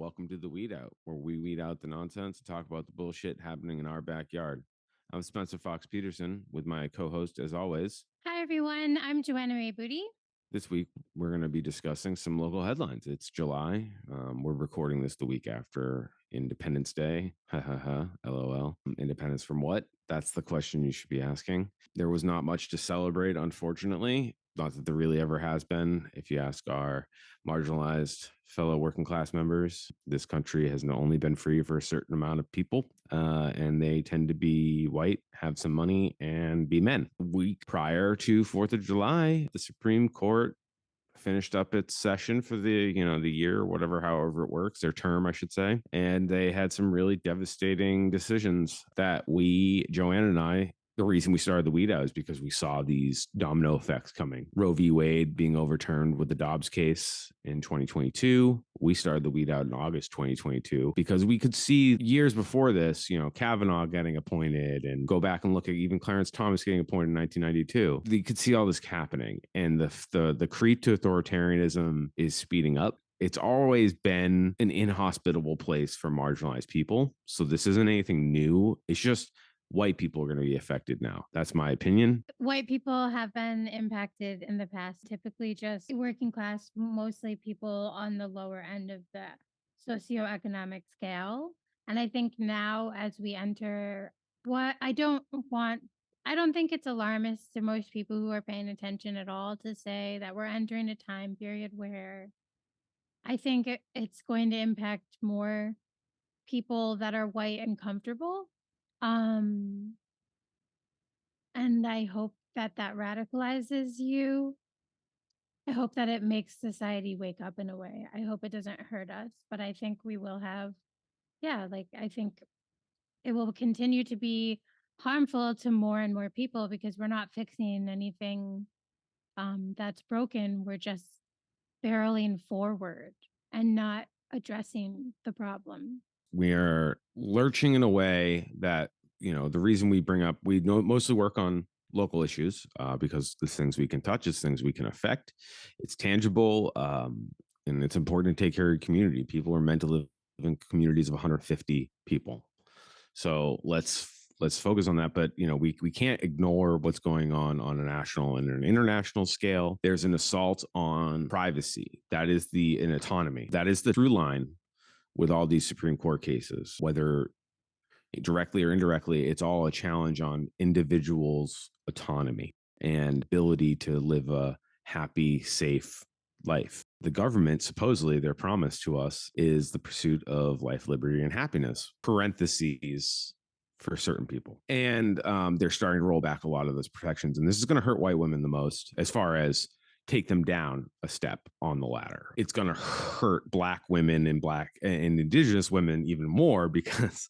Welcome to the Weed Out, where we weed out the nonsense and talk about the bullshit happening in our backyard. I'm Spencer Fox Peterson with my co-host, as always. Hi, everyone. I'm Joanna Ray Booty. This week, we're going to be discussing some local headlines. It's July. We're recording this the week after Independence Day. Ha ha ha. LOL. Independence from what? That's the question you should be asking. There was not much to celebrate, unfortunately. Not that there really ever has been. If you ask our marginalized fellow working class members, this country has not only been free for a certain amount of people, and they tend to be white, have some money, and be men. Week prior to 4th of July, the Supreme Court finished up its session for the year, whatever, however it works, their term, I should say. And they had some really devastating decisions that Joanna and I, the reason we started the Weed Out is because we saw these domino effects coming. Roe v. Wade being overturned with the Dobbs case in 2022. We started the Weed Out in August 2022 because we could see years before this, Kavanaugh getting appointed, and go back and look at even Clarence Thomas getting appointed in 1992. You could see all this happening, and the creep to authoritarianism is speeding up. It's always been an inhospitable place for marginalized people. So this isn't anything new. It's just white people are going to be affected now. That's my opinion. White people have been impacted in the past, typically just working class, mostly people on the lower end of the socioeconomic scale. And I think now, as we enter I don't think it's alarmist to most people who are paying attention at all to say that we're entering a time period where I think it's going to impact more people that are white and comfortable. Um, and I hope that radicalizes you. I hope that it makes society wake up in a way. I hope it doesn't hurt us, but I think we will have, I think it will continue to be harmful to more and more people because we're not fixing anything that's broken. We're just barreling forward and not addressing the problem. We are lurching in a way that, the reason we mostly work on local issues because it's things we can touch, it's things we can affect, it's tangible, and it's important to take care of your community. People are meant to live in communities of 150 people. So let's focus on that. But we can't ignore what's going on a national and an international scale. There's an assault on privacy. That is an autonomy. That is the through line with all these Supreme Court cases, whether directly or indirectly. It's all a challenge on individuals' autonomy and ability to live a happy, safe life. The government, supposedly, their promise to us is the pursuit of life, liberty, and happiness, parentheses, for certain people. And they're starting to roll back a lot of those protections. And this is going to hurt white women the most as far as take them down a step on the ladder. It's going to hurt Black women and Indigenous women even more because,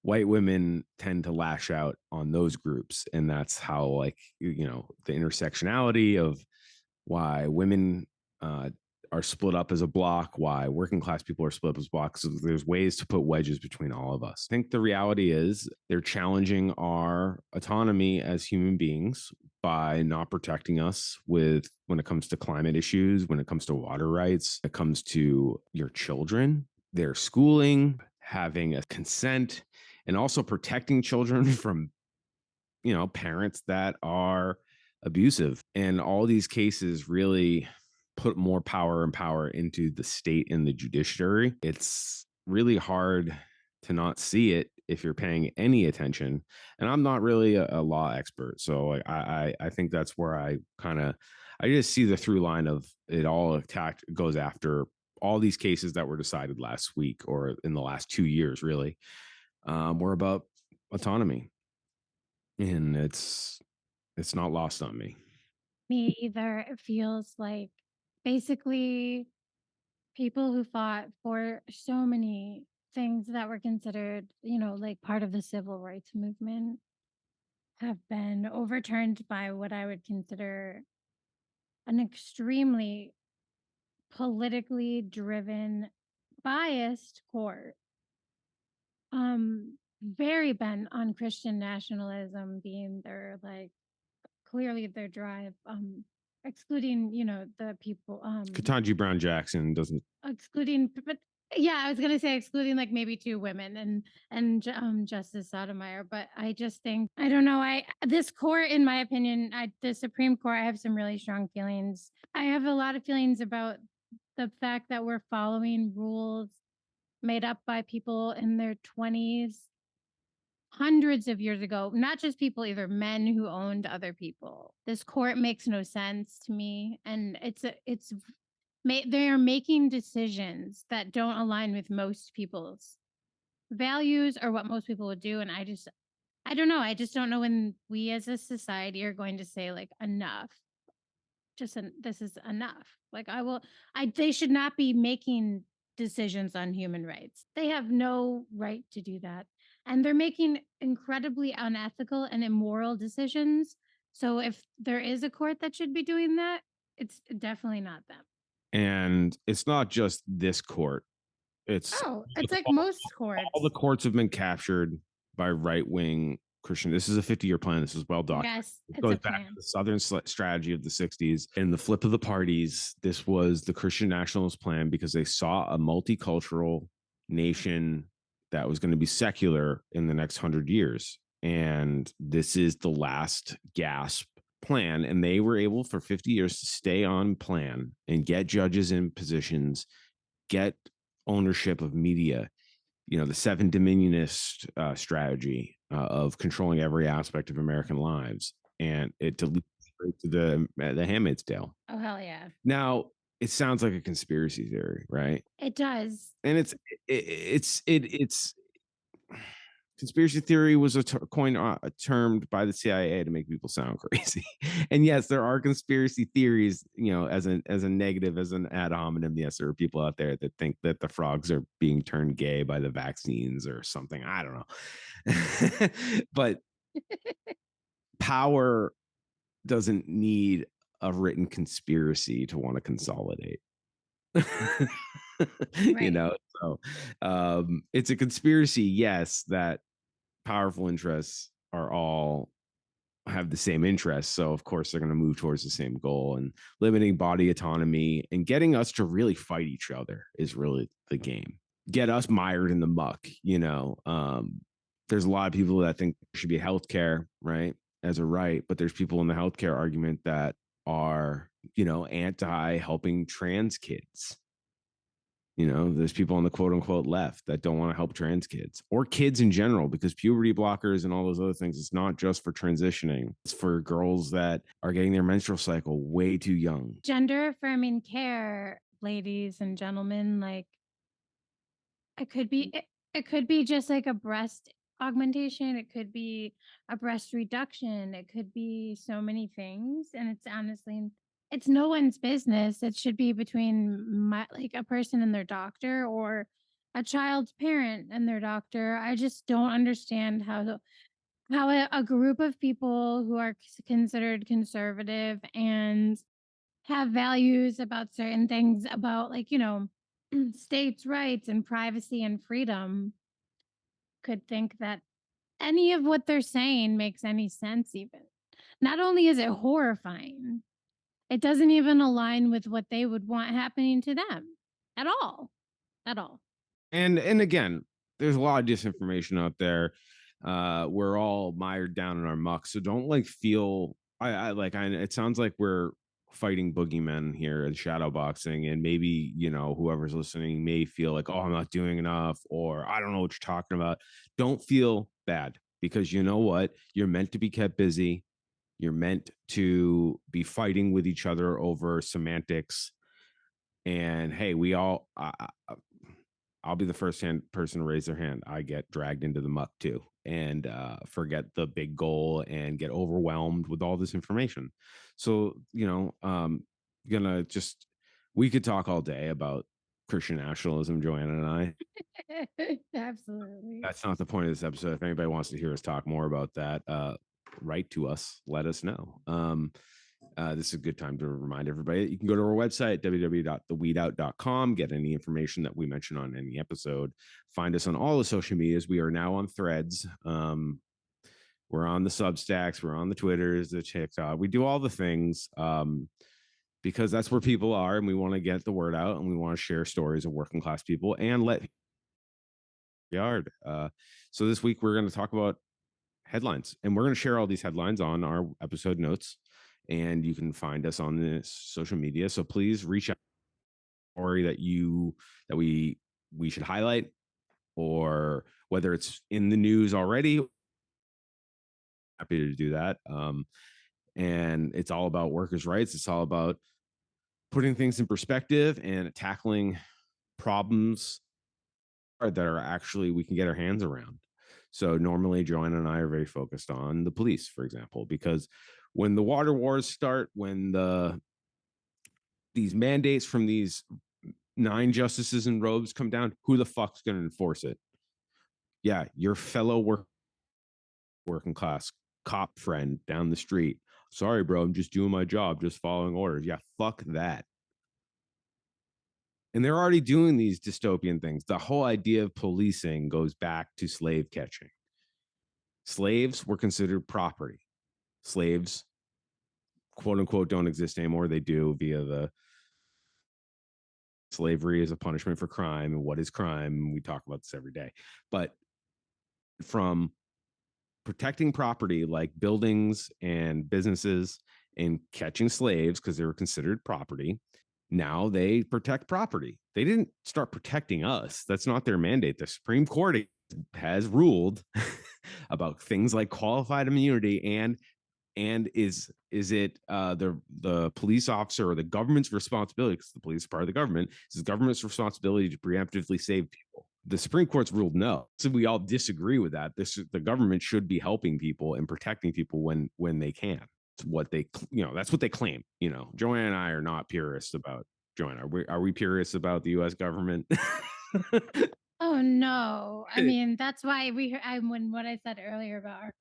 white women tend to lash out on those groups. And that's how, the intersectionality of why women are split up as a block, why working class people are split up as blocks. So there's ways to put wedges between all of us. I think the reality is they're challenging our autonomy as human beings by not protecting us when it comes to climate issues, when it comes to water rights, when it comes to your children, their schooling, having a consent, and also protecting children from, parents that are abusive. And all these cases really put more power into the state and the judiciary. It's really hard to not see it if you're paying any attention. And I'm not really a law expert, so I think that's where I just see the through line of it all goes after all these cases that were decided last week or in the last 2 years, really, were about autonomy, and it's not lost on me. Me either. It feels like basically people who fought for so many things that were considered, like part of the civil rights movement have been overturned by what I would consider an extremely politically driven, biased court. Very bent on Christian nationalism being their clearly their drive. Excluding, the people Ketanji Brown Jackson doesn't. excluding but Yeah, I was gonna say excluding like maybe 2 women and Justice Sotomayor, but I just think I don't know, I this court, in my opinion, the Supreme Court, I have some really strong feelings. I have a lot of feelings about the fact that we're following rules made up by people in their 20s hundreds of years ago, not just people either, men who owned other people. This court makes no sense to me, and they are making decisions that don't align with most people's values or what most people would do, and I don't know, I just don't know when we as a society are going to say, like, "Enough. This is enough." Like, they should not be making decisions on human rights. They have no right to do that, and they're making incredibly unethical and immoral decisions, so if there is a court that should be doing that, it's definitely not them. And it's not just this court. It's Oh, it's like most all the courts. courts have been captured by right wing Christian. This is a 50-year plan. This is well documented. Yes, It it's a goes back to plan. the Southern strategy of the 60s and the flip of the parties. This was the Christian nationalist plan because they saw a multicultural nation that was going to be secular in the next 100 years. And this is the last gasp plan. And they were able for 50 years to stay on plan and get judges in positions, get ownership of media, the seven dominionist strategy of controlling every aspect of American lives, and it to lead straight to the Handmaid's Tale. Oh, hell yeah. Now, it sounds like a conspiracy theory, right? It does. And it's conspiracy theory was a coin termed by the CIA to make people sound crazy. And yes, there are conspiracy theories, as a negative, as an ad hominem. Yes, there are people out there that think that the frogs are being turned gay by the vaccines or something. I don't know. But power doesn't need a written conspiracy to want to consolidate. you Right. know, so it's a conspiracy, yes, that powerful interests are all have the same interests. So of course they're going to move towards the same goal, and limiting body autonomy and getting us to really fight each other is really the game. Get us mired in the muck, there's a lot of people that think there should be healthcare, right, as a right, but there's people in the healthcare argument that are, anti helping trans kids. There's people on the quote unquote left that don't want to help trans kids or kids in general, because puberty blockers and all those other things, it's not just for transitioning. It's for girls that are getting their menstrual cycle way too young. Gender affirming care, ladies and gentlemen, like it could be just like a breast augmentation, it could be a breast reduction, it could be so many things, and it's no one's business. It should be between like a person and their doctor, or a child's parent and their doctor. I just don't understand how a group of people who are considered conservative and have values about certain things about, like, states' rights and privacy and freedom could think that any of what they're saying makes any sense even. Not only is it horrifying, it doesn't even align with what they would want happening to them at all. At all. And again, there's a lot of disinformation out there. We're all mired down in our muck, so don't feel it sounds like we're fighting boogeymen here in shadow boxing, and maybe whoever's listening may feel like, oh, I'm not doing enough, or I don't know what you're talking about. Don't feel bad, because you know what, you're meant to be kept busy. You're meant to be fighting with each other over semantics. And hey, I'll be the person to raise their hand. I get dragged into the muck too, and forget the big goal and get overwhelmed with all this information. So, gonna just we could talk all day about Christian nationalism, Joanna and I. Absolutely. That's not the point of this episode. If anybody wants to hear us talk more about that, write to us, let us know. This is a good time to remind everybody that you can go to our website, www.theweedout.com, get any information that we mention on any episode. Find us on all the social medias. We are now on Threads. We're on the Substacks. We're on the Twitters, the TikTok. We do all the things. because that's where people are, and we want to get the word out, and we want to share stories of working class people and let yard. So this week we're going to talk about headlines, and we're going to share all these headlines on our episode notes, and you can find us on the social media. So please reach out story that we should highlight, or whether it's in the news already. Happy to do that. And it's all about workers' rights. It's all about putting things in perspective and tackling problems that are actually we can get our hands around. So normally Joanna and I are very focused on the police, for example, because when the water wars start, when these mandates from these 9 justices in robes come down, who the fuck's going to enforce it? Yeah, your fellow working class cop friend down the street. Sorry, bro, I'm just doing my job, just following orders. Yeah, fuck that. And they're already doing these dystopian things. The whole idea of policing goes back to slave catching. Slaves were considered property. Slaves, quote unquote, don't exist anymore. They do via the slavery as a punishment for crime. And what is crime? We talk about this every day. But from protecting property like buildings and businesses and catching slaves because they were considered property, now they protect property. They didn't start protecting us. That's not their mandate. The Supreme Court has ruled about things like qualified immunity, and is it the police officer or the government's responsibility, because the police are part of the government, is the government's responsibility to preemptively save people? The Supreme Court's ruled no. So we all disagree with that. The government should be helping people and protecting people when they can. It's what they, that's what they claim. Joanna and I are not purists about. Joanna, are we purists about the U.S. government? Oh no. I mean, that's why when what I said earlier about our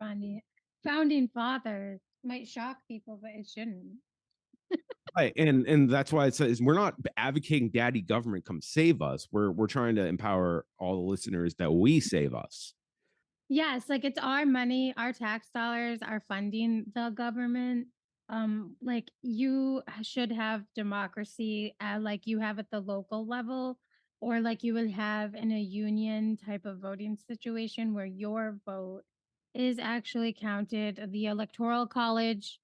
founding fathers might shock people, but it shouldn't. Right, and that's why it says we're not advocating daddy government come save us. We're trying to empower all the listeners that we save us. Yes, like it's our money, our tax dollars are funding the government. Like you should have democracy like you have at the local level, or like you would have in a union type of voting situation where your vote is actually counted. The electoral college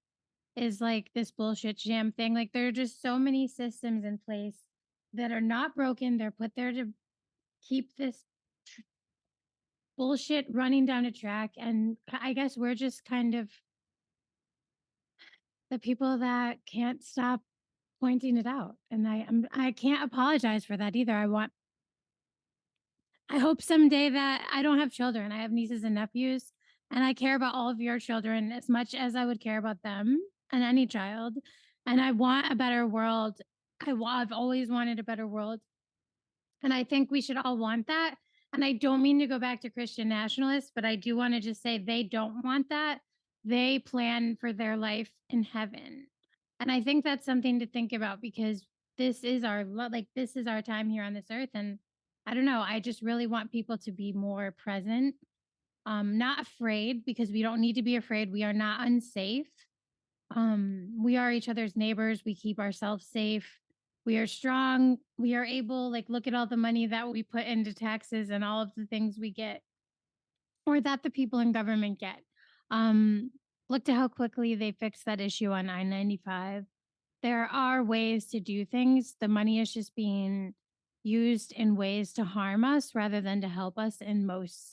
is like this bullshit sham thing. Like there are just so many systems in place that are not broken. They're put there to keep this bullshit running down a track. And I guess we're just kind of the people that can't stop pointing it out. And I can't apologize for that either. I hope someday that I don't have children. I have nieces and nephews, and I care about all of your children as much as I would care about them and any child. And I want a better world. I've always wanted a better world. And I think we should all want that. And I don't mean to go back to Christian nationalists, but I do want to just say they don't want that. They plan for their life in heaven. And I think that's something to think about because this is our time here on this earth. And I don't know, I just really want people to be more present, not afraid, because we don't need to be afraid. We are not unsafe. We are each other's neighbors. We keep ourselves safe. We are strong. We are able, like, look at all the money that we put into taxes and all of the things we get, or that the people in government get. um Look to how quickly they fixed that issue on I-95. There are ways to do things. The money is just being used in ways to harm us rather than to help us in most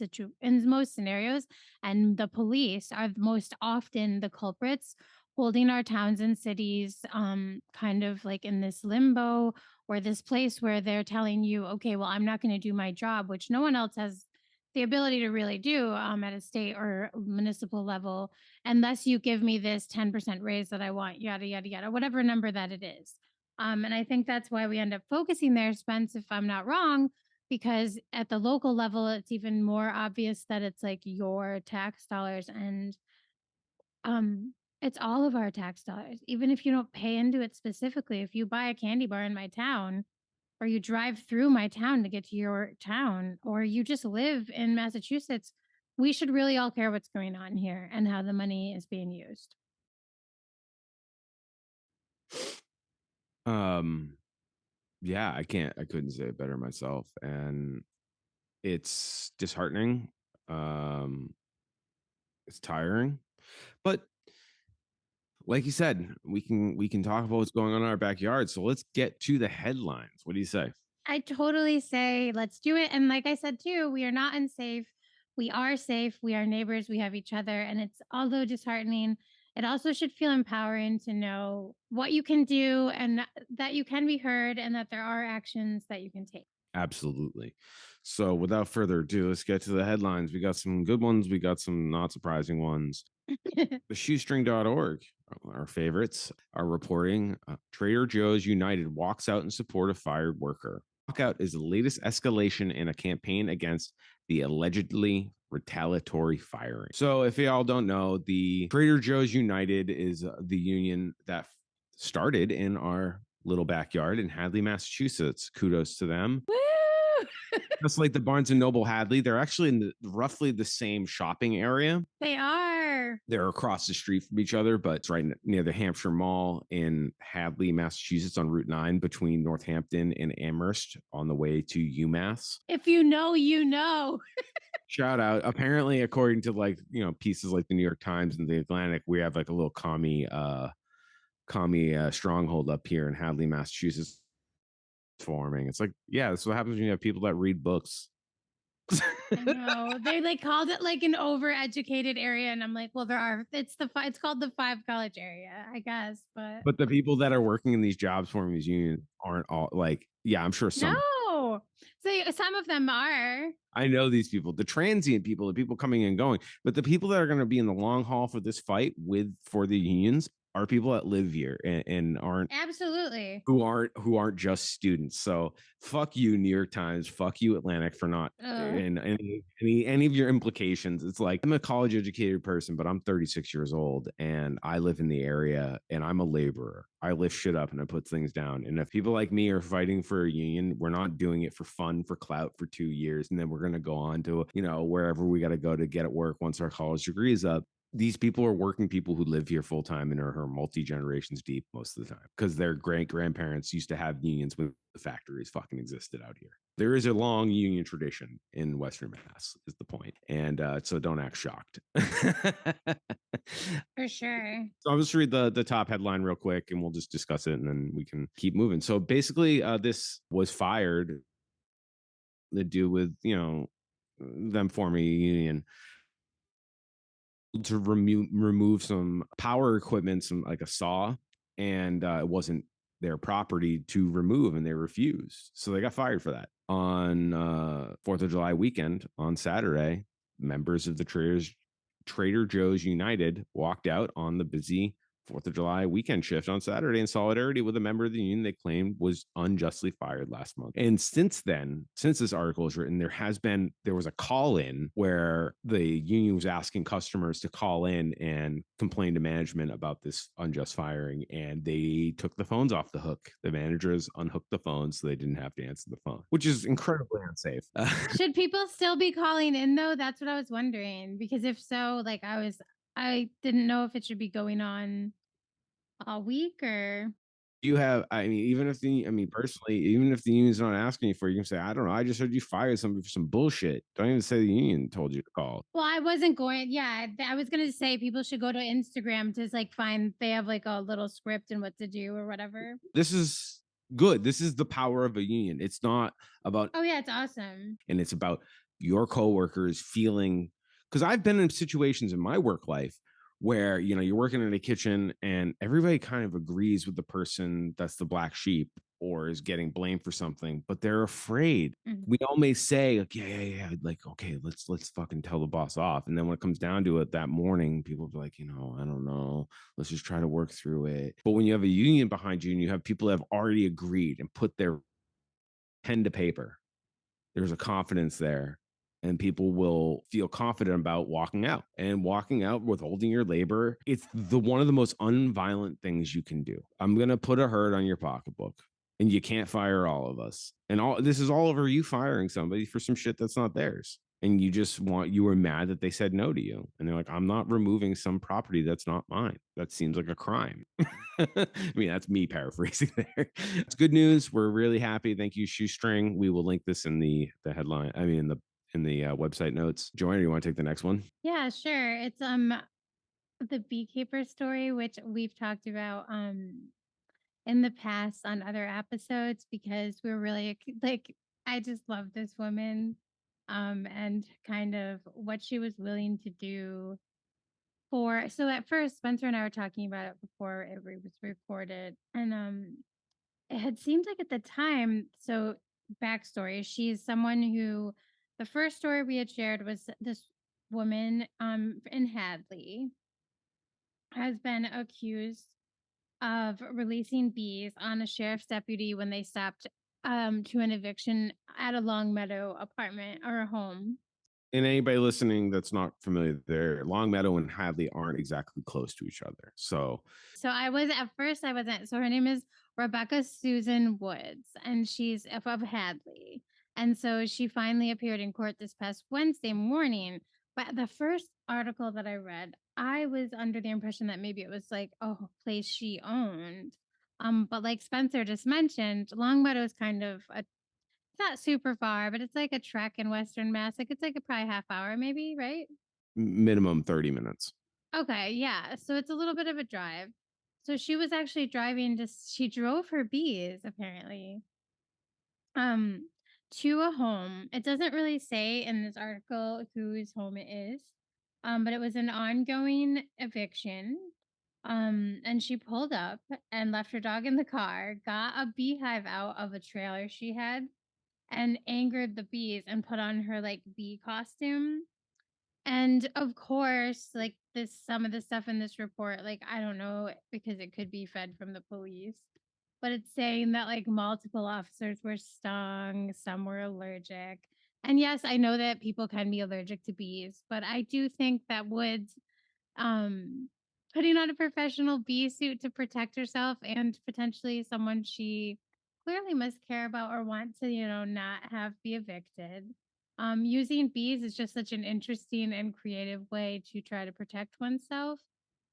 scenarios. And the police are most often the culprits, holding our towns and cities kind of like in this limbo, or this place where they're telling you, okay, well, I'm not going to do my job, which no one else has the ability to really do at a state or municipal level, unless you give me this 10% raise that I want, yada, yada, yada, whatever number that it is. And I think that's why we end up focusing there, Spence, if I'm not wrong, because at the local level, it's even more obvious that it's like your tax dollars, and um, it's all of our tax dollars. Even if you don't pay into it specifically, if you buy a candy bar in my town, or you drive through my town to get to your town, or you just live in Massachusetts, we should really all care what's going on here and how the money is being used. Um, yeah, I couldn't say it better myself. And it's disheartening. Um, it's tiring. But like you said, we can talk about what's going on in our backyard. So let's get to the headlines. What do you say? I totally say let's do it. And like I said too, we are not unsafe. We are safe. We are neighbors. We have each other. And it's although disheartening, it also should feel empowering to know what you can do and that you can be heard and that there are actions that you can take. Absolutely. So without further ado, let's get to the headlines. We got some good ones, we got some not surprising ones. The shoestring.org, our favorites, are reporting Trader Joe's United walks out in support of fired worker. Walkout is the latest escalation in a campaign against the allegedly retaliatory firing. So, if y'all don't know, the Trader Joe's United is the union that started in our little backyard in Hadley, Massachusetts. Kudos to them. Woo! Just like the Barnes and Noble Hadley, they're actually in roughly the same shopping area. They are. They're across the street from each other, but it's right near the Hampshire Mall in Hadley, Massachusetts, on Route 9 between Northampton and Amherst on the way to UMass. If you know, you know. Shout out. Apparently, according to pieces like the New York Times and the Atlantic, we have like a little commie stronghold up here in Hadley, Massachusetts forming. It's like, yeah, that's what happens when you have people that read books. I know. They like called it like an overeducated area. And I'm like, well, it's called the five college area, I guess. But But the people that are working in these jobs forming these unions aren't all like, yeah, I'm sure some. no. So some of them are. I know these people, the transient people, the people coming and going, but the people that are going to be in the long haul for this fight for the unions are people that live here and aren't Absolutely. who aren't just students. So fuck you, New York Times. Fuck you, Atlantic, for not Ugh. in any of your implications. It's like I'm a college educated person, but I'm 36 years old and I live in the area and I'm a laborer. I lift shit up and I put things down. And if people like me are fighting for a union, we're not doing it for fun, for clout for 2 years, and then we're gonna go on to wherever we got to go to get at work once our college degree is up. These people are working people who live here full time and are multi generations deep most of the time because their great grandparents used to have unions when the factories fucking existed out here. There is a long union tradition in Western Mass, is the point. And so don't act shocked. For sure. So I'll just read the top headline real quick and we'll just discuss it and then we can keep moving. So basically, this was fired to do with, them forming a union to remove some power equipment, some like a saw, and it wasn't their property to remove, and they refused, so they got fired for that. On 4th of July weekend on Saturday, members of the Trader Joe's United walked out on the busy 4th of July weekend shift on Saturday in solidarity with a member of the union they claimed was unjustly fired last month. And since then, since this article was written, there was a call in where the union was asking customers to call in and complain to management about this unjust firing. And they took the phones off the hook. The managers unhooked the phones so they didn't have to answer the phone, which is incredibly unsafe. Should people still be calling in though? That's what I was wondering. Because if so, I didn't know if it should be going on all week or You have, I mean, personally, even if the union's not asking you for it, you can say, I don't know, I just heard you fired somebody for some bullshit. Don't even say the union told you to call. well, I wasn't going yeah, I was gonna say people should go to Instagram to like find they have like a little script and what to do or whatever. This is good. This is the power of a union. It's not about, Oh yeah, it's awesome. and it's about your coworkers feeling, because I've been in situations in my work life where you're working in a kitchen and everybody kind of agrees with the person that's the black sheep or is getting blamed for something, but they're afraid. Mhm. We all may say like, yeah, like, okay, let's fucking tell the boss off, and then when it comes down to it that morning, people be like, I don't know, let's just try to work through it. But when you have a union behind you and you have people that have already agreed and put their pen to paper, there's a confidence there, and people will feel confident about walking out, and walking out, withholding your labor. It's the one of the most unviolent things you can do. I'm going to put a hurt on your pocketbook, and you can't fire all of us. And all this is all over you firing somebody for some shit that's not theirs. and you were mad that they said no to you, and they're like, I'm not removing some property that's not mine. That seems like a crime. I mean, that's me paraphrasing there. It's good news. We're really happy. Thank you, Shoestring. We will link this in the headline. I mean, in the website notes. Joanna, you want to take the next one? Yeah, sure. It's the beekeeper story, which we've talked about in the past on other episodes because we're really like I just love this woman and kind of what she was willing to do for so at first Spencer and I were talking about it before was recorded and it had seemed like at the time so backstory she's someone who the first story we had shared was this woman in Hadley has been accused of releasing bees on a sheriff's deputy when they stopped to an eviction at a Longmeadow apartment or a home. And anybody listening that's not familiar there, Longmeadow and Hadley aren't exactly close to each other. So So I was at first I wasn't. So her name is Rebecca Susan Woods, and she's of Hadley. And so she finally appeared in court this past Wednesday morning. But the first article that I read, I was under the impression that maybe it was like a place she owned. But like Spencer just mentioned, Longmeadow is kind of a it's not super far, but it's like a trek in Western Mass. Like it's like a probably half hour, maybe, right? minimum 30 minutes. Okay, yeah. So it's a little bit of a drive. So she was actually driving to she drove her bees apparently um to a home. It doesn't really say in this article whose home it is. But it was an ongoing eviction. And she pulled up and left her dog in the car, got a beehive out of a trailer she had and angered the bees and put on her like bee costume and of course, like this, some of the stuff in this report, like I don't know because it could be fed from the police, but it's saying that like multiple officers were stung, some were allergic. And yes, I know that people can be allergic to bees, but I do think that Woods um putting on a professional bee suit to protect herself and potentially someone she clearly must care about or want to not have be evicted using bees is just such an interesting and creative way to try to protect oneself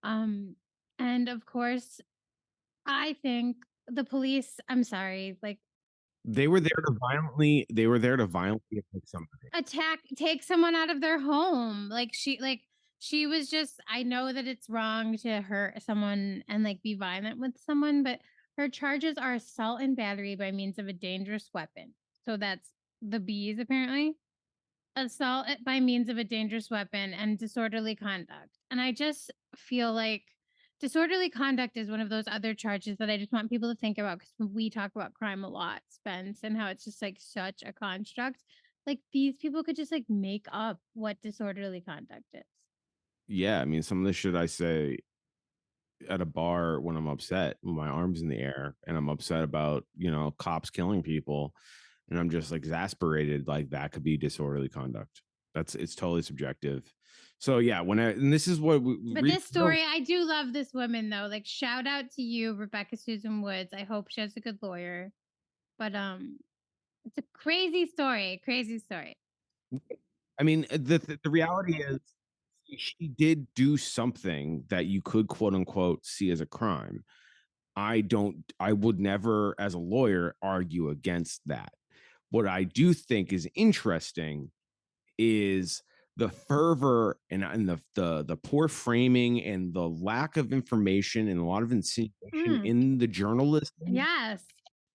um and of course I think the police I'm sorry like They were there to violently attack somebody. take someone out of their home she was just I know that it's wrong to hurt someone and like be violent with someone but her charges are assault and battery by means of a dangerous weapon so that's the bees apparently assault by means of a dangerous weapon and disorderly conduct and I just feel like disorderly conduct is one of those other charges that I just want people to think about because we talk about crime a lot, Spence, and how it's just like such a construct. Like these people could just like make up what disorderly conduct is. Yeah, I mean, some of the shit I say at a bar when I'm upset with my arms in the air and I'm upset about, cops killing people and I'm just exasperated, like that could be disorderly conduct. It's totally subjective. So yeah, and this is what But we this story, I do love this woman though. Like shout out to you, Rebecca Susan Woods. I hope she has a good lawyer. But it's a crazy story, crazy story. I mean, the reality is she did do something that you could quote unquote see as a crime. I would never, as a lawyer, argue against that. What I do think is interesting is the fervor and the poor framing and the lack of information and a lot of insinuation Mm, in the journalism yes.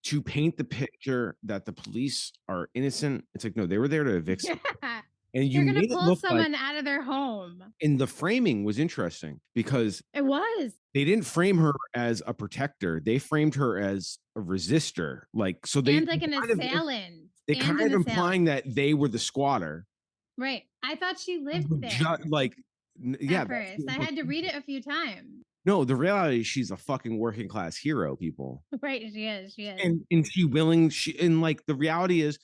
to paint the picture that the police are innocent. It's like, no, they were there to evict somebody. Yeah. And you You're gonna made it pull look like, someone out of their home. and the framing was interesting because It was. they didn't frame her as a protector. They framed her as a resistor. Like, so And like an assailant. they And kind an of implying assailant. that they were the squatter. Right. I thought she lived there Like, at yeah, that's the first. I had to read implication. it a few times. No, the reality is she's a fucking working class hero, people. Right. She is. She is. And she like the reality is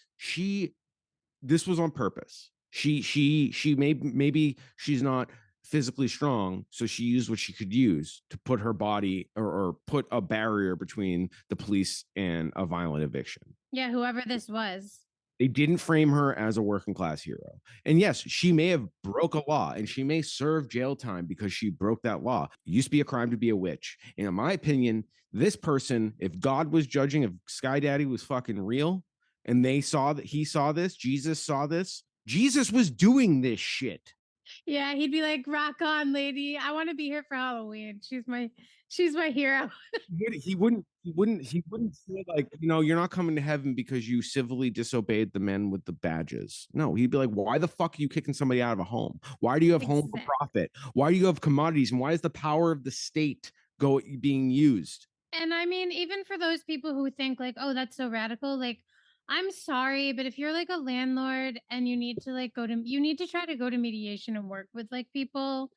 this was on purpose. She maybe she's not physically strong, so she used what she could use to put her body or put a barrier between the police and a violent eviction. Yeah, whoever this was. They didn't frame her as a working class hero. And yes, she may have broke a law and she may serve jail time because she broke that law. It used to be a crime to be a witch. And in my opinion, this person, if God was judging, if Sky Daddy was fucking real and they saw that he saw this, Jesus saw this, Jesus was doing this shit. Yeah, he'd be like, "Rock on, lady. I want to be here for Halloween. She's my hero." He wouldn't say like, you're not coming to heaven because you civilly disobeyed the men with the badges. No, he'd be like, why the fuck are you kicking somebody out of a home? Why do you have home for Exact. profit? Why do you have commodities? And why is the power of the state being used? And I mean, even for those people who think like, "Oh, that's so radical," like, I'm sorry, but if you're like a landlord and you need to like you need to try to go to mediation and work with like people.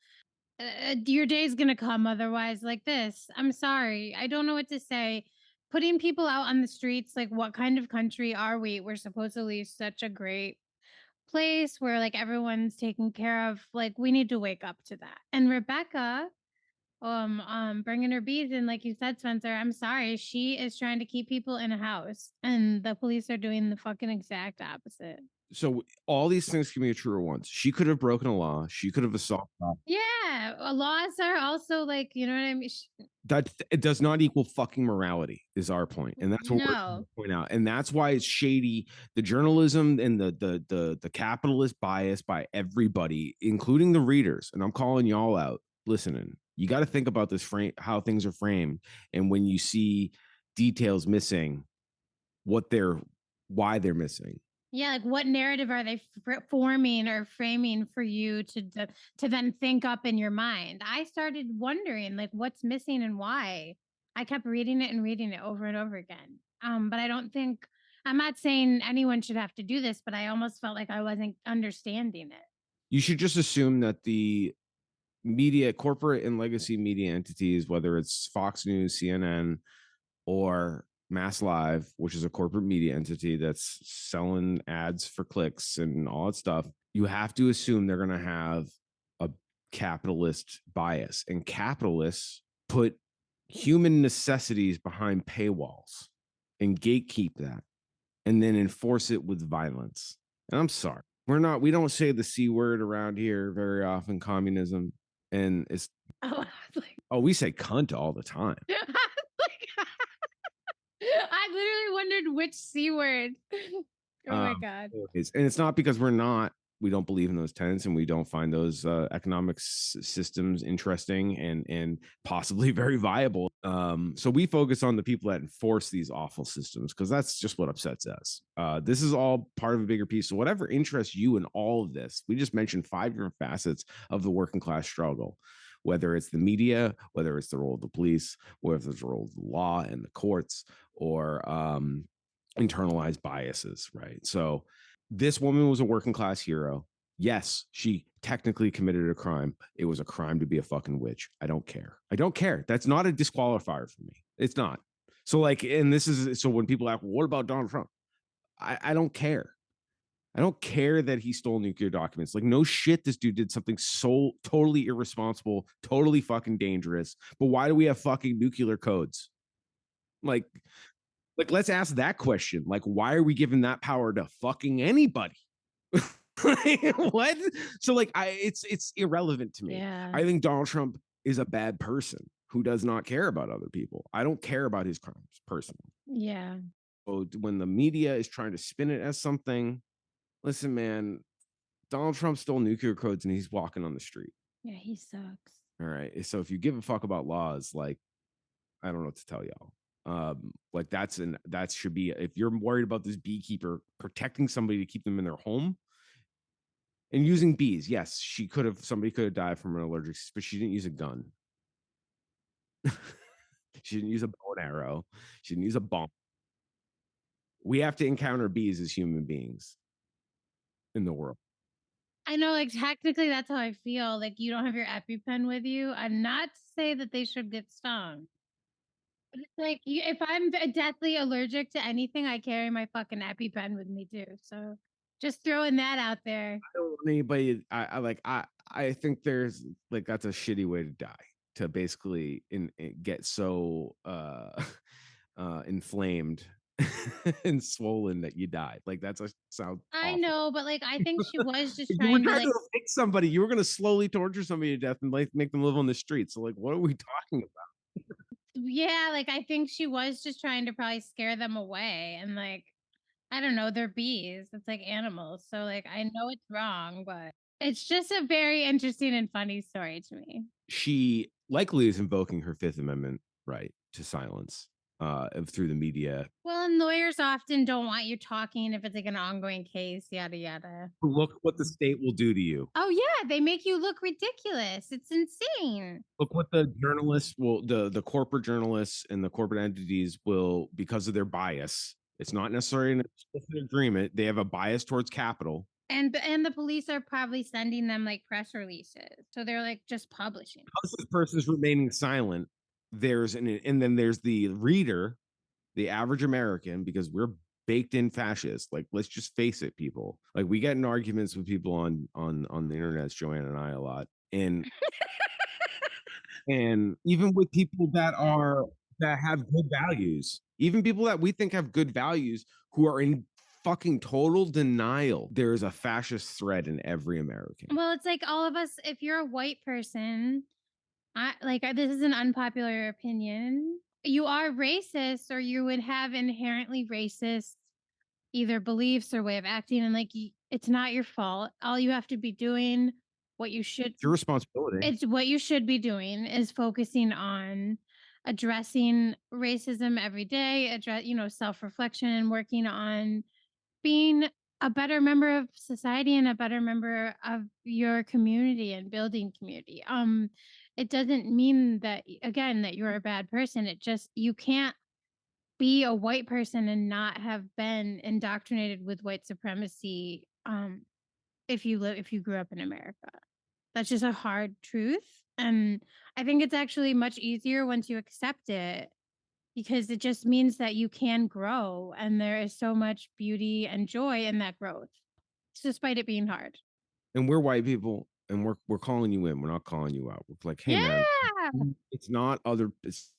Your day's gonna come otherwise. Like this. I'm sorry. I don't know what to say. Putting people out on the streets, like, what kind of country are we? We're supposedly such a great place where like everyone's taken care of. Like, we need to wake up to that. And Rebecca, bringing her beads in, like you said, Spencer. I'm sorry. She is trying to keep people in a house, and the police are doing the fucking exact opposite. So all these things can be true at once. She could have broken a law. She could have assaulted. Yeah, laws are also like, you know what I mean. That it does not equal fucking morality is our point, and that's what we're trying to No. point out, and that's why it's shady. The journalism and the capitalist bias by everybody, including the readers, and I'm calling y'all out listening. You got to think about this frame, how things are framed, and when you see details missing, what they're why they're missing. Yeah, like what narrative are they forming or framing for you to then think up in your mind? I started wondering like what's missing and why. I kept reading it and reading it over and over again. But I don't think I'm not saying anyone should have to do this, but I almost felt like I wasn't understanding it. You should just assume that the media, corporate and legacy media entities, whether it's Fox News, CNN, or Mass Live, which is a corporate media entity that's selling ads for clicks and all that stuff, you have to assume they're going to have a capitalist bias. And capitalists put human necessities behind paywalls and gatekeep that and then enforce it with violence. And I'm sorry. We don't say the C word around here very often, communism. And it's, Oh, I was like, oh, we say cunt all the time. I literally wondered which C word. Oh my God. And it's not because we don't believe in those tenets and we don't find those economic systems interesting and possibly very viable. So we focus on the people that enforce these awful systems because that's just what upsets us. This is all part of a bigger piece. So whatever interests you in all of this, we just mentioned 5 different facets of the working class struggle. Whether it's the media, whether it's the role of the police, whether it's the role of the law and the courts, or internalized biases, right? So this woman was a working class hero. Yes, she technically committed a crime. It was a crime to be a fucking witch. I don't care. I don't care. That's not a disqualifier for me. It's not. So like, and this is so when people ask, well, what about Donald Trump? I don't care. I don't care that he stole nuclear documents. Like, no shit, this dude did something so totally irresponsible, totally fucking dangerous. But why do we have fucking nuclear codes? Like, let's ask that question. Like, why are we giving that power to fucking anybody? What? So like it's irrelevant to me. Yeah. I think Donald Trump is a bad person who does not care about other people. I don't care about his crimes personally. Yeah. So when the media is trying to spin it as something, listen, man, Donald Trump stole nuclear codes and he's walking on the street. Yeah, he sucks. All right. So if you give a fuck about laws, like I don't know what to tell y'all. Like that should be if you're worried about this beekeeper protecting somebody to keep them in their home and using bees. Yes, somebody could have died from an allergic, but she didn't use a gun. She didn't use a bow and arrow. She didn't use a bomb. We have to encounter bees as human beings in the world. I know, like, technically, that's how I feel. Like, you don't have your EpiPen with you. And not to say that they should get stung. But it's like, if I'm deathly allergic to anything, I carry my fucking EpiPen with me too. So just throwing that out there. I don't want anybody. I think there's like that's a shitty way to die. To basically get so inflamed and swollen that you died. Like that's a sounds I awful. know, but, like, I think she was just If you were trying to, trying like, to evict somebody, you were gonna slowly torture somebody to death and like make them live on the street. So like, what are we talking about? yeah, like, I think she was just trying to probably scare them away and, like, I don't know, they're bees, it's like animals, so, like, I know it's wrong, but it's just a very interesting and funny story to me. She likely is invoking her Fifth Amendment right to silence through the media. Well, and lawyers often don't want you talking if it's, like, an ongoing case, yada, yada. Look what the state will do to you. Oh, yeah, they make you look ridiculous, it's insane. Look what the journalists will the corporate journalists and the corporate entities will because of their bias. It's not necessarily an explicit agreement. They have a bias towards capital. And the police are probably sending them, like, press releases, so they're, like, just publishing. Because this person is remaining silent, there's an and then there's the reader, the average American, because we're baked in fascists. Like, let's just face it, people. Like, we get in arguments with people on the internet, Joanna and I a lot, and even with people that have good values, even people that we think have good values who are in fucking total denial. There is a fascist thread in every American. Well, it's like all of us, if you're a white person, this is an unpopular opinion. You are racist, or you would have inherently racist either beliefs or way of acting, and it's not your fault. All you have to be doing, what you should, It's your responsibility. it's what you should be doing is focusing on addressing racism every day, self reflection, and working on being a better member of society and a better member of your community and building community. It doesn't mean that, again, that you're a bad person. It just, you can't be a white person and not have been indoctrinated with white supremacy. If you grew up in America, that's just a hard truth. And I think it's actually much easier once you accept it, because it just means that you can grow and there is so much beauty and joy in that growth, despite it being hard. And we're white people, and we're calling you in. We're not calling you out. We're like, hey, man, Yeah. it's not other. It's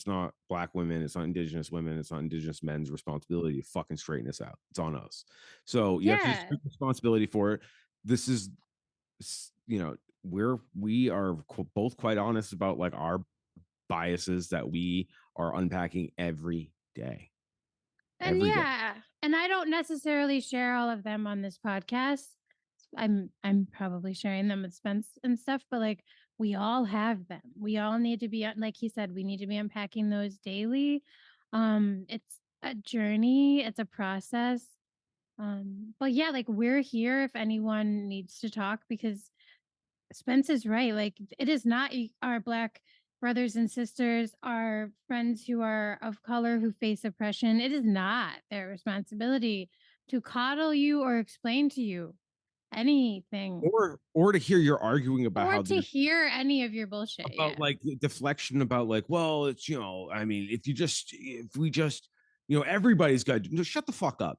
not black women. It's not indigenous women. It's not indigenous men's responsibility to fucking straighten this out. It's on us. So you have to just Yeah. take responsibility for it. This is, we are both quite honest about like our biases that we are unpacking every day, And every day. yeah, and I don't necessarily share all of them on this podcast. I'm probably sharing them with Spence and stuff, but like, we all have them. We all need to be, like he said, we need to be unpacking those daily. It's a journey, it's a process. But yeah, like, we're here if anyone needs to talk, because Spence is right. Like, it is not our black brothers and sisters, our friends who are of color who face oppression. It is not their responsibility to coddle you or explain to you anything, Or to hear you're arguing about or how to there's hear any of your bullshit. about Yeah. like deflection about like, well, it's I mean, if we just everybody's got to shut the fuck up.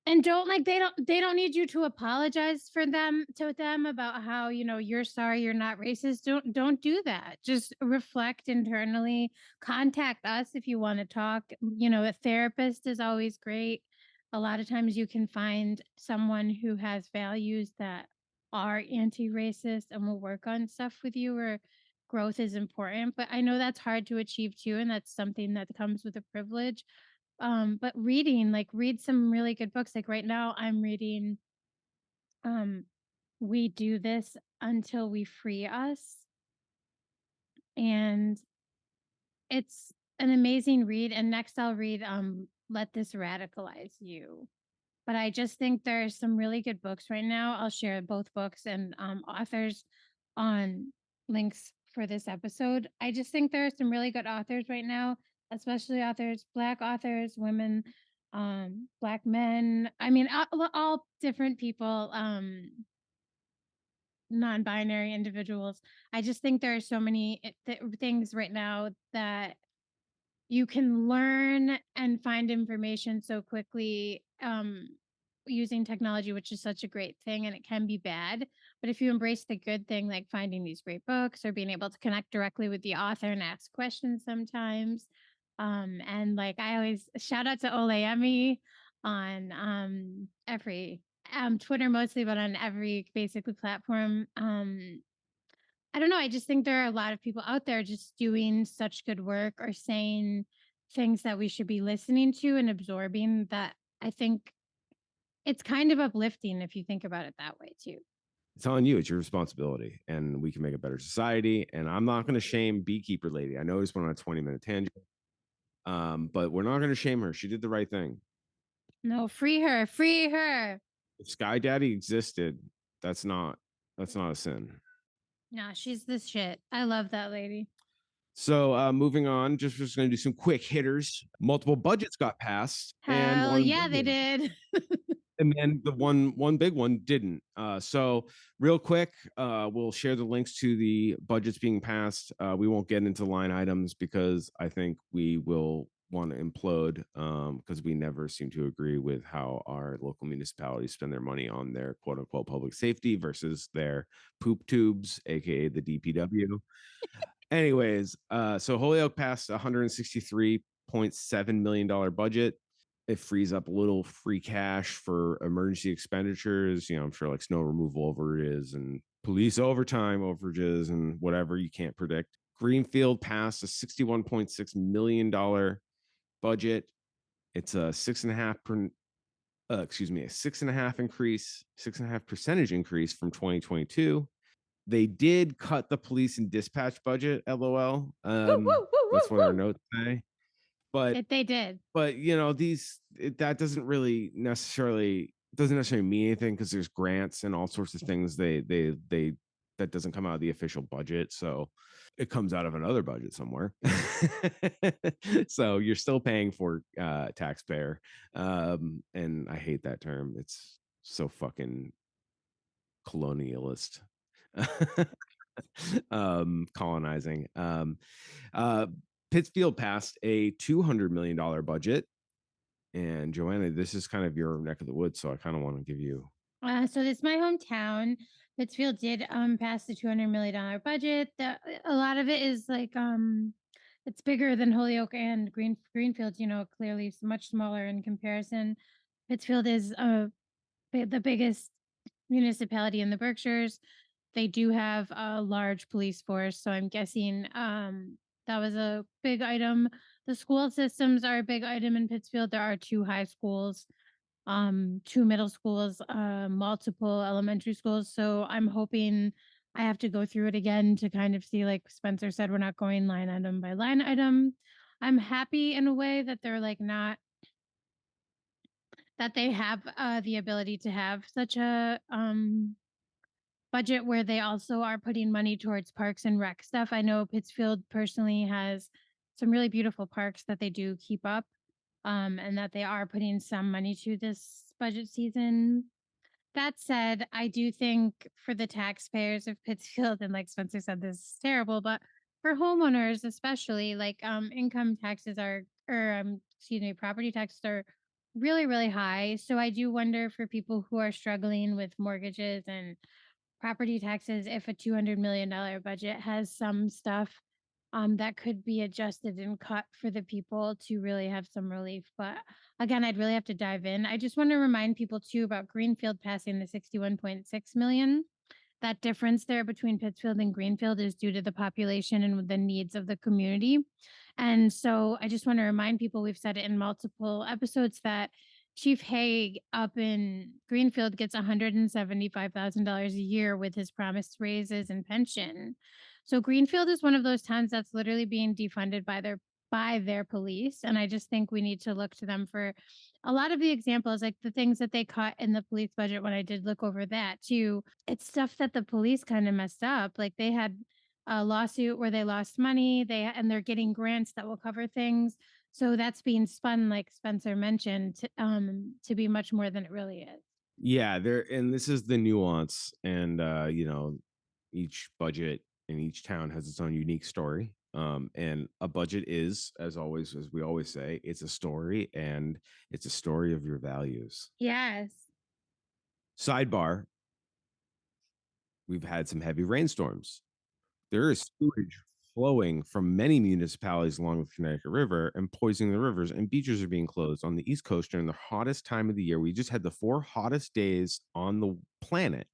And don't, like, they don't need you to apologize for them to them about how, you're sorry you're not racist. Don't do that. Just reflect internally. Contact us if you want to talk. A therapist is always great. A lot of times you can find someone who has values that are anti-racist and will work on stuff with you, where growth is important. But I know that's hard to achieve too, and that's something that comes with a privilege. But reading, like, read some really good books. Like, right now I'm reading um We Do This Until We Free Us. And it's an amazing read. And next I'll read Let This Radicalize You. But I just think there's some really good books right now. I'll share both books and authors on links for this episode. I just think there are some really good authors right now, especially authors, black authors, women, black men. I mean, all different people, non-binary individuals. I just think there are so many things right now that you can learn and find information so quickly, using technology, which is such a great thing, and it can be bad. But if you embrace the good thing, like finding these great books or being able to connect directly with the author and ask questions sometimes, And like I always shout out to Oleemi on every Twitter mostly, but on every basically platform. I don't know. I just think there are a lot of people out there just doing such good work or saying things that we should be listening to and absorbing that I think it's kind of uplifting if you think about it that way too. It's on you. It's your responsibility, and we can make a better society. And I'm not going to shame Beekeeper Lady. I know we just went on a 20-minute tangent, but we're not going to shame her. She did the right thing. No, free her, free her. If Sky Daddy existed, that's not that's not a sin. Nah, she's this shit. I love that lady. So moving on, just going to do some quick hitters. Multiple budgets got passed, and Hell one yeah, big they one, did. and then the one big one didn't. So real quick, we'll share the links to the budgets being passed. We won't get into line items because I think we will want to implode because we never seem to agree with how our local municipalities spend their money on their quote unquote public safety versus their poop tubes, aka the DPW. Anyways, so Holyoke passed $163.7 million budget. It frees up a little free cash for emergency expenditures. I'm sure like snow removal overages and police overtime overages and whatever you can't predict. Greenfield passed a $61.6 million budget. It's a 6.5% increase from 2022. They did cut the police and dispatch budget, lol. Woo, woo, woo, That's woo, what our woo. notes say. But They did. that doesn't necessarily mean anything because there's grants and all sorts of things they that doesn't come out of the official budget, so it comes out of another budget somewhere. So you're still paying for taxpayer, and I hate that term. It's so fucking colonialist. Colonizing. Uh, Pittsfield passed a $200 million budget. And Joanna, this is kind of your neck of the woods, so I kind of want to give you. So this is my hometown. Pittsfield did pass the $200 million budget. A lot of it is like it's bigger than Holyoke and Greenfield. Clearly much smaller in comparison. Pittsfield is the biggest municipality in the Berkshires. They do have a large police force, so I'm guessing that was a big item. The school systems are a big item in Pittsfield. There are two high schools, two middle schools, multiple elementary schools. So I'm hoping I have to go through it again to kind of see, like Spencer said, we're not going line item by line item. I'm happy in a way that they're like not that they have the ability to have such a budget where they also are putting money towards parks and rec stuff. I know Pittsfield personally has some really beautiful parks that they do keep up, and that they are putting some money to this budget season. That said, I do think for the taxpayers of Pittsfield, and like Spencer said, this is terrible, but for homeowners especially, like income taxes are, or excuse me, property taxes are really, really high. So I do wonder for people who are struggling with mortgages and property taxes if a $200 million budget has some stuff that could be adjusted and cut for the people to really have some relief. But again, I'd really have to dive in. I just want to remind people too about Greenfield passing the 61.6 million. That difference there between Pittsfield and Greenfield is due to the population and the needs of the community. And so I just want to remind people, we've said it in multiple episodes, that Chief Haig up in Greenfield gets $175,000 a year with his promised raises and pension. So Greenfield is one of those towns that's literally being defunded by their police. And I just think we need to look to them for a lot of the examples, like the things that they cut in the police budget. When I did look over that too, it's stuff that the police kind of messed up. Like they had a lawsuit where they lost money, and they're getting grants that will cover things. So that's being spun, like Spencer mentioned, to be much more than it really is. Yeah, there, and this is the nuance, and each budget in each town has its own unique story. And a budget is, as always, as we always say, it's a story, and it's a story of your values. Yes. Sidebar: we've had some heavy rainstorms. There is sewage flowing from many municipalities along the Connecticut River and poisoning the rivers, and beaches are being closed on the East Coast during the hottest time of the year. We just had the 4 hottest days on the planet,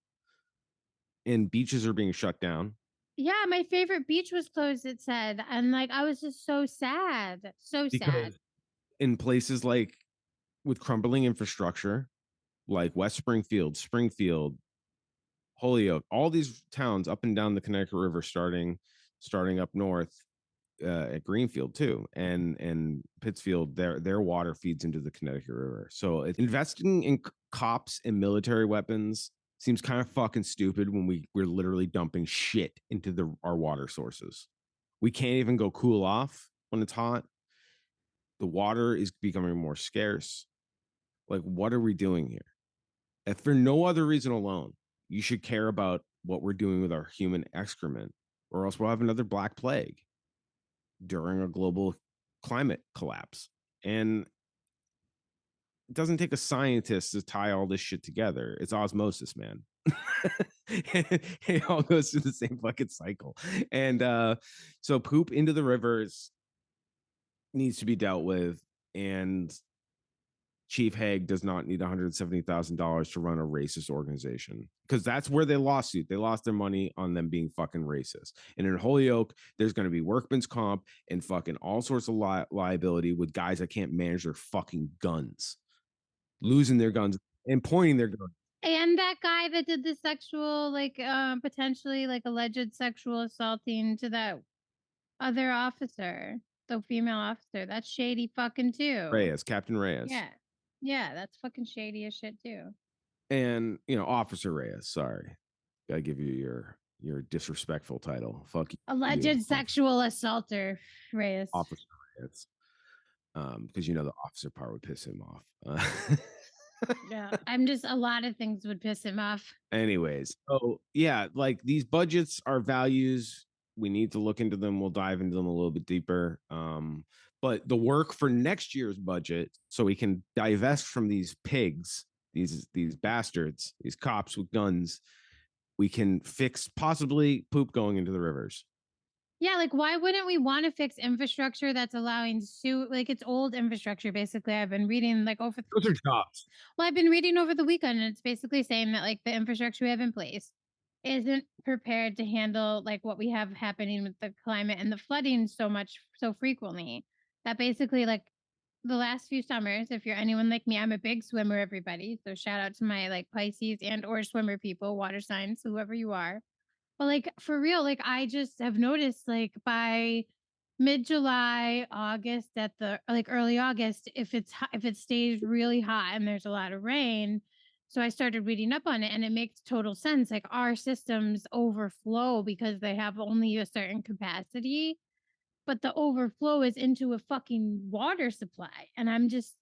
and beaches are being shut down Yeah, my favorite beach was closed, it said, and, like, I was just so sad, so sad. because in places like with crumbling infrastructure, like West Springfield, Springfield, Holyoke, all these towns up and down the Connecticut River, starting up north at Greenfield too, and Pittsfield, their water feeds into the Connecticut River. So investing in cops and military weapons seems kind of fucking stupid when we're literally dumping shit into our water sources. We can't even go cool off when it's hot. The water is becoming more scarce. Like, what are we doing here? If for no other reason alone, you should care about what we're doing with our human excrement, or else we'll have another black plague during a global climate collapse. And it doesn't take a scientist to tie all this shit together. It's osmosis, man. It all goes through the same fucking cycle. And so poop into the rivers needs to be dealt with. And Chief Haig does not need $170,000 to run a racist organization, because that's where they lawsuit. They lost their money on them being fucking racist. And in Holyoke, there's going to be workman's comp and fucking all sorts of liability with guys that can't manage their fucking guns, losing their guns and pointing their guns. And that guy that did the sexual, like, potentially, like, alleged sexual assaulting to that other officer, the female officer, that's shady fucking too. Reyes, Captain Reyes, Yeah. Yeah, that's fucking shady as shit too. and Officer Reyes. Sorry, gotta give you your disrespectful title. Fuck you, Alleged sexual assaulter, Reyes. Officer Reyes. Because the officer part would piss him off. Yeah, I'm just a lot of things would piss him off. Anyways, so yeah, like these budgets are values. We need to look into them. We'll dive into them a little bit deeper. But the work for next year's budget, so we can divest from these pigs, these bastards, these cops with guns, we can fix possibly poop going into the rivers. Yeah, like why wouldn't we want to fix infrastructure that's allowing like it's old infrastructure basically. I've been reading like over Those are jobs. well, I've been reading over the weekend and it's basically saying that like the infrastructure we have in place isn't prepared to handle like what we have happening with the climate and the flooding so frequently that basically like the last few summers, if you're anyone like me, I'm a big swimmer, everybody. So shout out to my like Pisces and or swimmer people, water signs, whoever you are. But, like, for real, like, I just have noticed, like, by mid-July, August, at the like, early August, if it stays really hot and there's a lot of rain, so I started reading up on it, and it makes total sense, like, our systems overflow because they have only a certain capacity, but the overflow is into a fucking water supply, and I'm just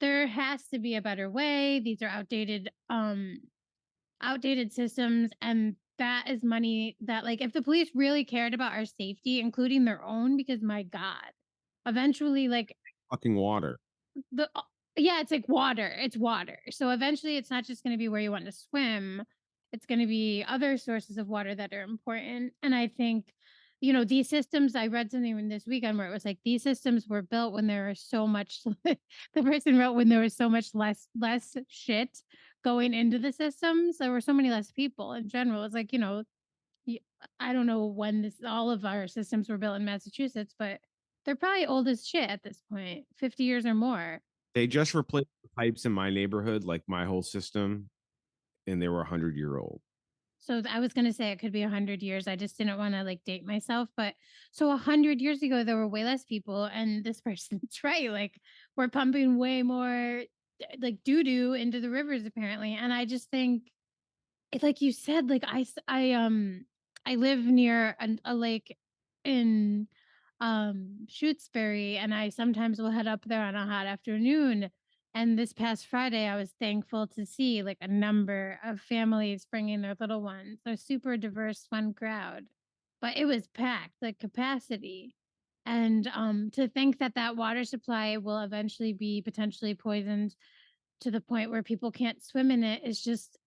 there has to be a better way. These are outdated systems, and that is money that like if the police really cared about our safety, including their own, because my god, eventually like Fucking water. the yeah, it's like water, it's water, so eventually it's not just going to be where you want to swim, it's going to be other sources of water that are important. And I think these systems, I read something in this weekend where it was like these systems were built when there was so much the person wrote when there was so much less shit going into the systems, there were so many less people in general. It's like y- I don't know when this all of our systems were built in Massachusetts, but they're probably old as shit at this point, 50 years or more. They just replaced the pipes in my neighborhood, like my whole system, and they were 100-year old. So I was gonna say it could be 100 years. I just didn't want to like date myself, but so 100 years ago there were way less people, and this person's right. Like we're pumping way more like doo doo into the rivers apparently, and I just think it's like you said, like I live near a lake in Shutesbury, and I sometimes will head up there on a hot afternoon. And this past Friday, I was thankful to see like a number of families bringing their little ones. A super diverse, fun crowd, but it was packed, like capacity. And to think that that water supply will eventually be potentially poisoned to the point where people can't swim in it is just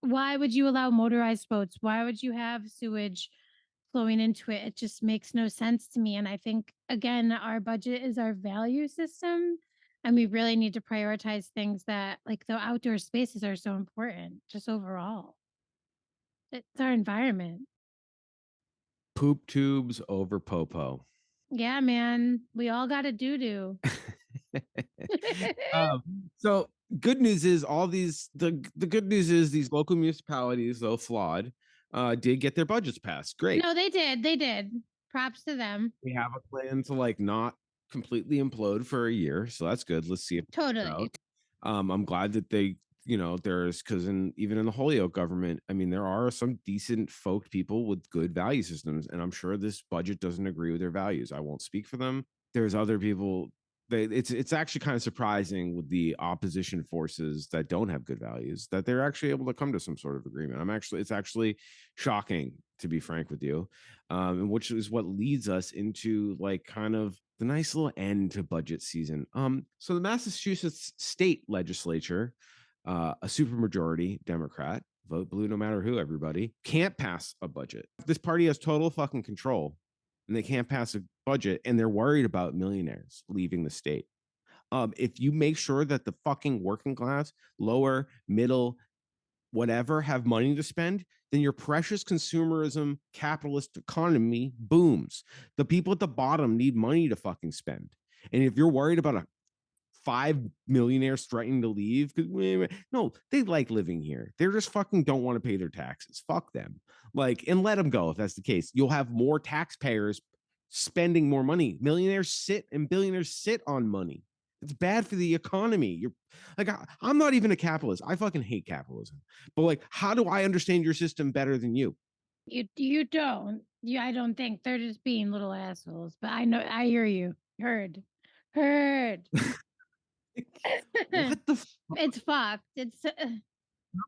why would you allow motorized boats? Why would you have sewage flowing into it. It just makes no sense to me. And I think, again, our budget is our value system. And we really need to prioritize things that, like the outdoor spaces, are so important, just overall. It's our environment. Poop tubes over popo. Yeah, man. We all got a doo doo. um, so good news is the good news is these local municipalities, though flawed, did get their budgets passed. Great. No, they did. They did. Props to them. We have a plan to like not completely implode for a year, so that's good. Let's see if it works Totally. out. I'm glad that they, there's because even in the Holyoke government, I mean, there are some decent folk people with good value systems, and I'm sure this budget doesn't agree with their values. I won't speak for them. There's other people. It's actually kind of surprising with the opposition forces that don't have good values that they're actually able to come to some sort of agreement. It's actually shocking, to be frank with you, and which is what leads us into like kind of the nice little end to budget season. So the Massachusetts state legislature, a supermajority Democrat, vote blue no matter who, everybody, can't pass a budget. This party has total fucking control and they can't pass a budget and they're worried about millionaires leaving the state. If you make sure that the fucking working class, lower, middle, whatever have money to spend, then your precious consumerism capitalist economy booms. The people at the bottom need money to fucking spend. And if you're worried about a 5 millionaires threatening to leave, no, they like living here. They just fucking don't want to pay their taxes. Fuck them. Like, and let them go if that's the case. You'll have more taxpayers spending more money. Millionaires sit and billionaires sit on money. It's bad for the economy. You're like, I'm not even a capitalist. I fucking hate capitalism. But like, how do I understand your system better than you? You don't. I don't think they're just being little assholes. But I hear you. Heard. Heard. What the fuck? It's fucked. It's I'm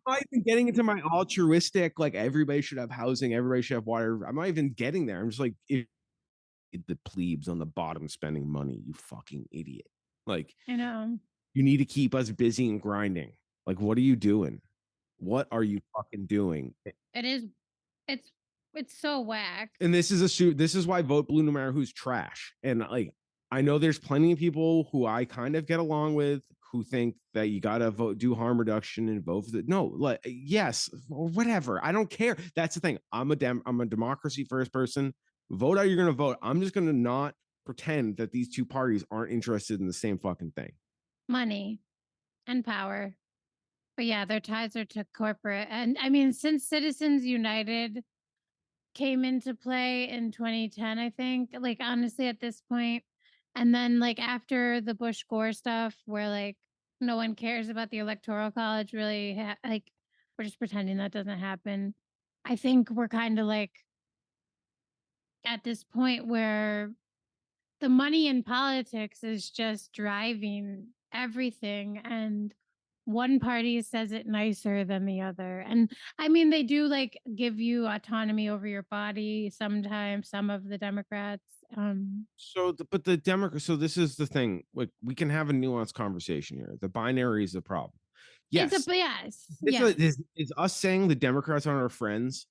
not even getting into my altruistic, like everybody should have housing, everybody should have water. I'm not even getting there. I'm just like, the plebes on the bottom spending money, you fucking idiot. Like, you know, you need to keep us busy and grinding. Like, what are you doing? What are you fucking doing? it is it's it's so whack. And this is a suit. This is why vote blue no matter who's trash. And like, I know there's plenty of people who I kind of get along with who think that you gotta do harm reduction and vote for the no, like yes, or whatever. I don't care. That's the thing. I'm a democracy first person. Vote how you're gonna vote. I'm just gonna not pretend that these two parties aren't interested in the same fucking thing. Money and power. But yeah, their ties are to corporate. And I mean, since Citizens United came into play in 2010, I think, like honestly at this point, and then like after the Bush Gore stuff where like no one cares about the electoral college really like we're just pretending that doesn't happen. I think we're kind of like at this point where the money in politics is just driving everything, and one party says it nicer than the other. And I mean, they do like give you autonomy over your body sometimes, some of the Democrats. So, but the Democrat. So this is the thing. Like, we can have a nuanced conversation here. The binary is the problem. It's a Yes, yes, yes. is us saying the Democrats aren't our friends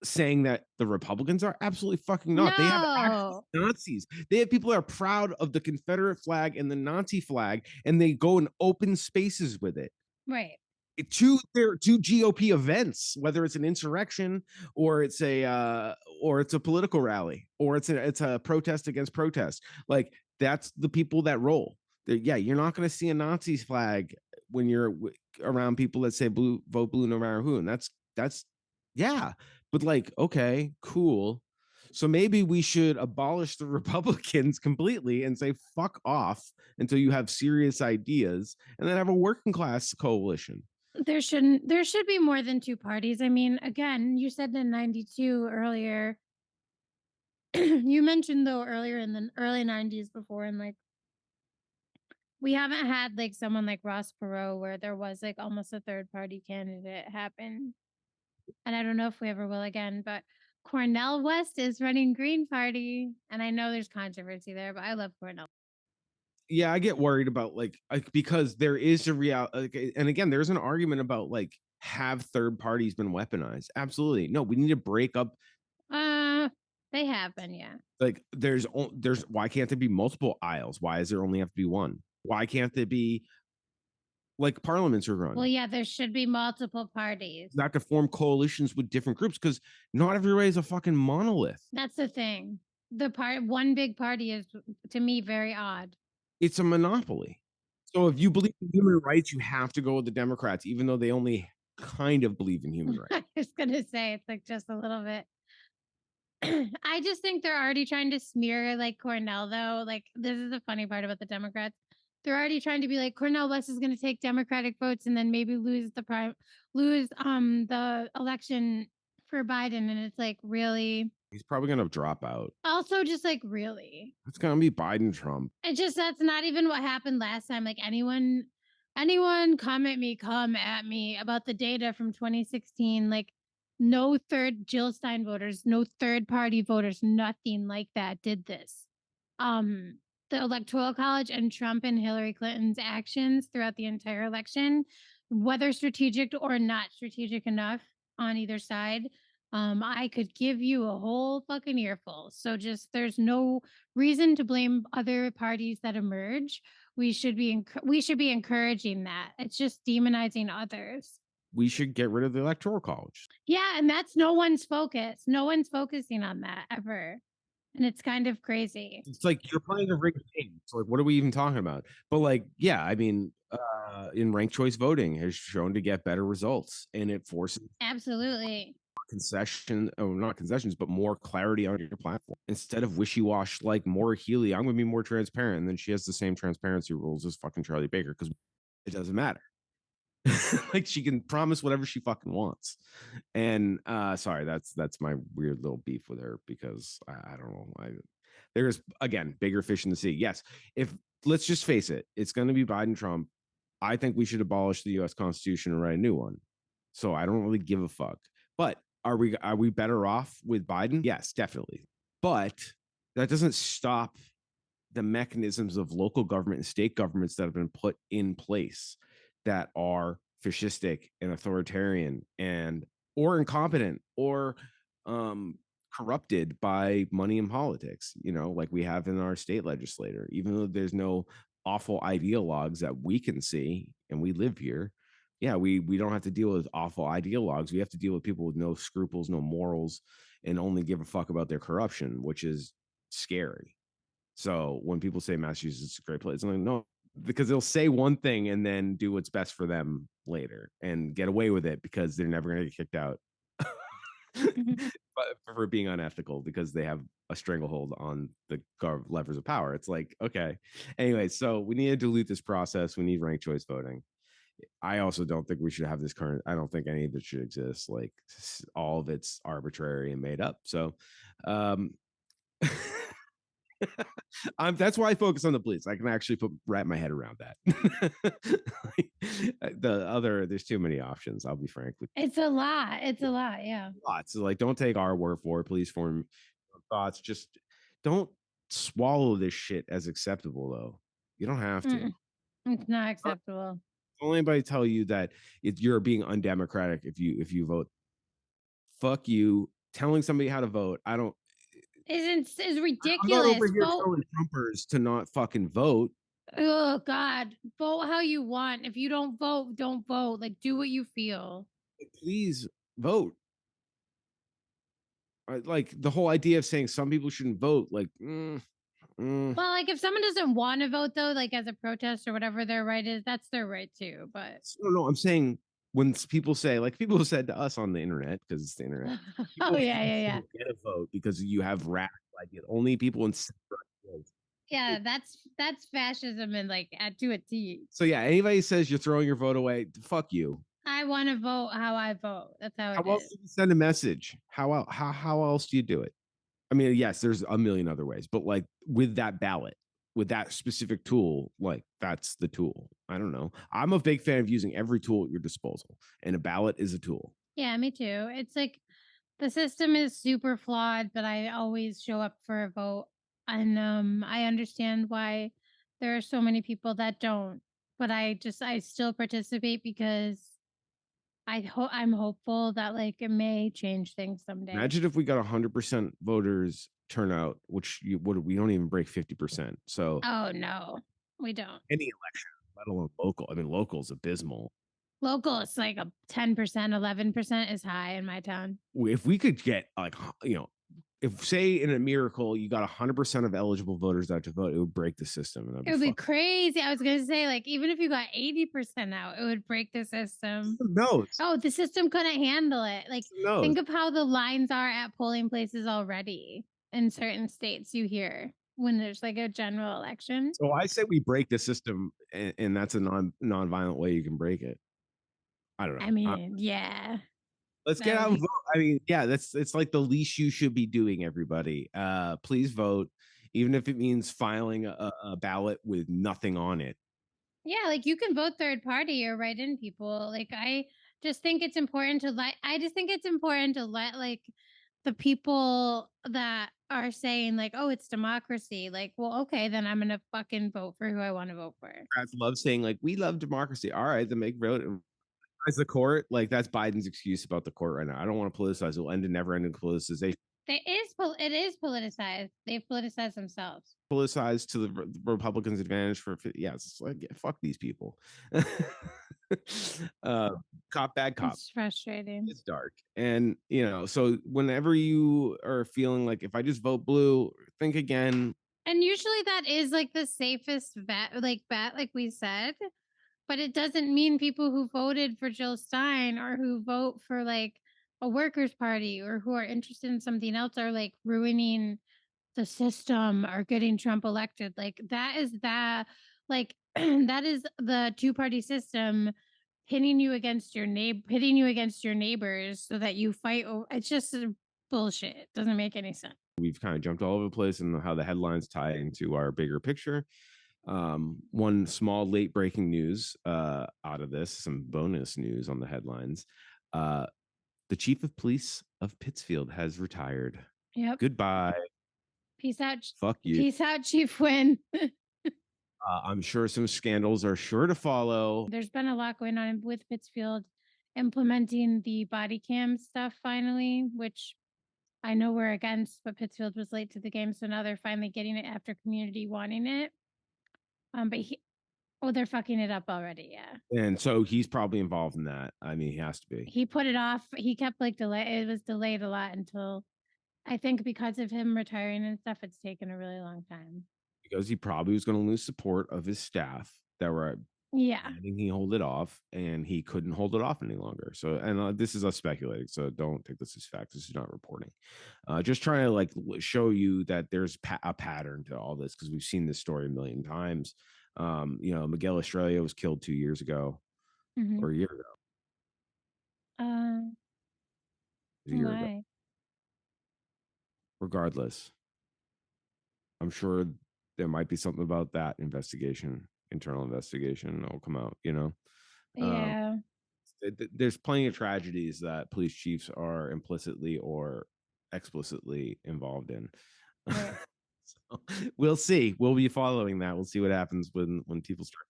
saying that the Republicans are? Absolutely fucking not. They have actual No, Nazis. They have people that are proud of the Confederate flag and the Nazi flag, and they go in open spaces with it right. to their to GOP events, whether it's an insurrection or it's a political rally or it's a protest against protest. Like, that's the people that roll. Yeah, you're not going to see a Nazi flag when you're around people that say blue, vote blue no matter who, and that's yeah. But like, okay, cool. So maybe we should abolish the Republicans completely and say fuck off until you have serious ideas, and then have a working class coalition. There should be more than two parties. I mean, again, you said in 92 earlier. You mentioned though earlier in the early 90s before, and like we haven't had like someone like Ross Perot where there was like almost a third party candidate happen. And I don't know if we ever will again, but Cornell West is running Green Party. And I know there's controversy there, but I love Cornell. Yeah, I get worried about like because there is a real and again, there's an argument about like, have third parties been weaponized? Absolutely. No, we need to break up Uh, they have been, yeah. Like there's why can't there be multiple aisles? Why does there only have to be one? Why can't there be like parliaments are Well, run? yeah, there should be multiple parties. Not to form coalitions with different groups because not everybody is a fucking monolith. That's the thing. The part one big party is to me very odd. It's a monopoly. So if you believe in human rights, you have to go with the Democrats, even though they only kind of believe in human rights. I was gonna say it's like just a little bit. I just think they're already trying to smear like Cornell though. Like this is the funny part about the Democrats. They're already trying to be like Cornel West is going to take Democratic votes and then maybe lose the election for Biden, and it's like really, He's probably going to drop out. also just like really, It's going to be Biden Trump. it just that's not even what happened last time. Like anyone come at me about the data from 2016. Like no third Jill Stein voters, no third party voters, nothing like that did this. Um the Electoral College and Trump and Hillary Clinton's actions throughout the entire election, whether strategic or not strategic enough on either side, I could give you a whole fucking earful. So just there's no reason to blame other parties that emerge. We should be encouraging that. It's just demonizing others. We should get rid of the Electoral College. Yeah, and that's no one's focus. No one's focusing on that ever. And it's kind of crazy. It's like you're playing a rigged game. So like, what are we even talking about? But like, yeah, I mean, in ranked choice voting has shown to get better results, and it forces Absolutely. concession, oh, not concessions, but more clarity on your platform instead of wishy-wash. Like Maura Healey, I'm going to be more transparent, and then she has the same transparency rules as fucking Charlie Baker because it doesn't matter. Like she can promise whatever she fucking wants. And sorry, that's my weird little beef with her because I don't know. There's again bigger fish in the sea. Yes, if let's just face it, it's going to be Biden Trump. I think we should abolish the U.S. Constitution and write a new one. So I don't really give a fuck. But are we better off with Biden? Yes, definitely. But that doesn't stop the mechanisms of local government and state governments that have been put in place that are fascistic and authoritarian and or incompetent or um corrupted by money and politics, like we have in our state legislator, even though there's no awful ideologues that we can see and we live here. Yeah, we don't have to deal with awful ideologues. We have to deal with people with no scruples, no morals, and only give a fuck about their corruption, which is scary. So when people say Massachusetts is a great place, I'm like, no, because they'll say one thing and then do what's best for them later and get away with it because they're never going to get kicked out but for being unethical because they have a stranglehold on the levers of power. It's like, okay. Anyway, so we need to dilute this process. We need ranked choice voting. I also don't think we should have this current. I don't think any of it should exist. Like all of it's arbitrary and made up. So, um, that's why I focus on the police. I can actually wrap my head around that. There's too many options. I'll be frank with It's a lot. It's a lot. Yeah. you. Lots. So like, don't take our word for it. Please form thoughts. Just don't swallow this shit as acceptable, though. You don't have to. It's not acceptable. Don't anybody tell you that you're being undemocratic if you vote. Fuck you. Telling somebody how to vote. I don't. Is I'm not over ridiculous. here Vote. telling Trumpers to not fucking vote. Oh God. Vote how you want. If you don't vote, don't vote. Like do what you feel. Please vote. Like the whole idea of saying some people shouldn't vote, like, Well, like if someone doesn't want to vote though, like as a protest or whatever their right is, that's their right too. But no, I'm saying when people say, like people have said to us on the internet, because it's the internet, oh people yeah, yeah, yeah. get a vote because you have radical ideas. Only people in Yeah, that's fascism and like to a T. so yeah, anybody says you're throwing your vote away, fuck you. I want to vote how I vote. That's how How it else is. do you send a message? How else do you do it? I mean, yes, there's a million other ways, but like with that ballot, with that specific tool, like that's the tool. I don't know. I'm a big fan of using every tool at your disposal, and a ballot is a tool. Yeah, me too. It's like the system is super flawed, but I always show up for a vote. And I understand why there are so many people that don't. But I still participate because I'm hopeful that like it may change things someday. Imagine if we got 100% voters turnout, which we don't even break 50%. So Oh no, we don't. any election, let alone local. I mean, local's abysmal. Local, it's like a 10%, 11% is high in my town. If we could get like, if say in a miracle you got 100% of eligible voters out to vote, it would break the system, and that'd It be would be fucked. crazy. I was gonna say, like, even if you got 80% out, it would break the system. Who knows? Oh, the system couldn't handle it. Like, Who knows? think of how the lines are at polling places already in certain states you hear when there's like a general election. So I say we break the system, and that's a non-violent way you can break it. I don't I know. mean, yeah, Let's that get would out and be vote. I mean, yeah, that's it's like the least you should be doing, everybody. Please vote, even if it means filing a ballot with nothing on it. yeah, like you can vote third party or write in people. Like I just think it's important to let I just think it's important to let like the people that are saying like, "Oh, it's democracy." Like, well, okay, then I'm going to fucking vote for who I want to vote for. Democrats love saying like we love democracy. All right, then make vote. As the court, like that's Biden's excuse about the court right now. I don't want to politicize. It will end in never-ending politicization. It is politicized. They've politicized themselves. Politicized to the Republicans' advantage for yes, it's like yeah, fuck these people. uh, cop, bad cop. It's frustrating. It's dark, and so whenever you are feeling like if I just vote blue, think again. And usually that is like the safest bet like we said, but it doesn't mean people who voted for Jill Stein or who vote for like a workers party or who are interested in something else are like ruining the system or getting Trump elected. Like that is that like that is the two-party system pitting you against your neighbors so that you fight it's just bullshit. It doesn't make any sense. We've kind of jumped all over the place and how the headlines tie into our bigger picture. One small late breaking news out of this, some bonus news on the headlines. The chief of police of Pittsfield has retired. Yep. Goodbye. Peace out. Fuck you. Peace out, Chief Win. I'm sure some scandals are sure to follow. There's been a lot going on with Pittsfield implementing the body cam stuff finally, which I know we're against, but Pittsfield was late to the game, so now they're finally getting it after community wanting it. But they're fucking it up already. Yeah, And so he's probably involved in that. I mean, he has to be. he put it off. He kept like delay. It was delayed a lot until I think because of him retiring and stuff, it's taken a really long time. Because he probably was going to lose support of his staff that were Yeah. demanding he hold it off, and he couldn't hold it off any longer. So, and this is us speculating, so don't take this as fact. This is not reporting. Just trying to like show you that there's a pattern to all this because we've seen this story a million times. Miguel Estrella was killed 2 years ago Hmm. or a year ago. Uh, A year ago. why? Regardless, I'm sure there might be something about that investigation, internal investigation that will come out. Um, Yeah. there's plenty of tragedies that police chiefs are implicitly or explicitly involved in. Right. So, we'll see. We'll be following that. We'll see what happens when people start.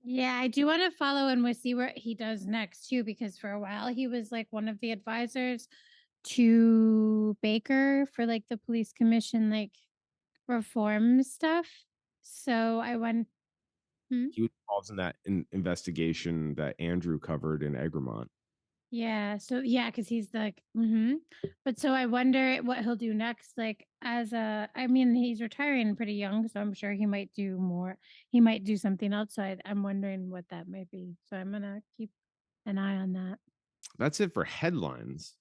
Yeah, I do want to follow and we'll see what he does next too, because for a while he was like one of the advisors to Baker for like the police commission like reform stuff. So I went, hmm? He was involved in that investigation that Andrew covered in Egremont. Yeah. So yeah, because he's like, mm-hmm. But so I wonder what he'll do next. Like I mean, he's retiring pretty young, so I'm sure he might do more. He might do something else. So I'm wondering what that might be. So I'm gonna keep an eye on that. That's it for headlines.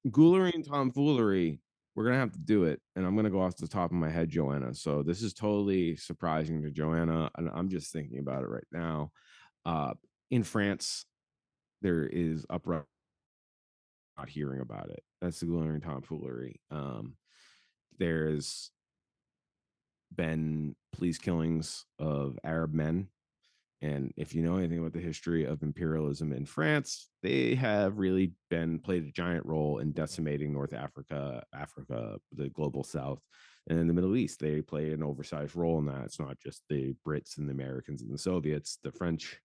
Ghoulery and tomfoolery, we're gonna have to do it, and I'm gonna go off the top of my head, Joanna. So this is totally surprising to Joanna, and I'm just thinking about it right now. In France, there is uproar, not hearing about it. That's the ghoulery and tomfoolery. There's been police killings of Arab men. And if you know anything about the history of imperialism in France, they have really played a giant role in decimating North Africa, the global South, and in the Middle East. They play an oversized role in that. It's not just the Brits and the Americans and the Soviets. The French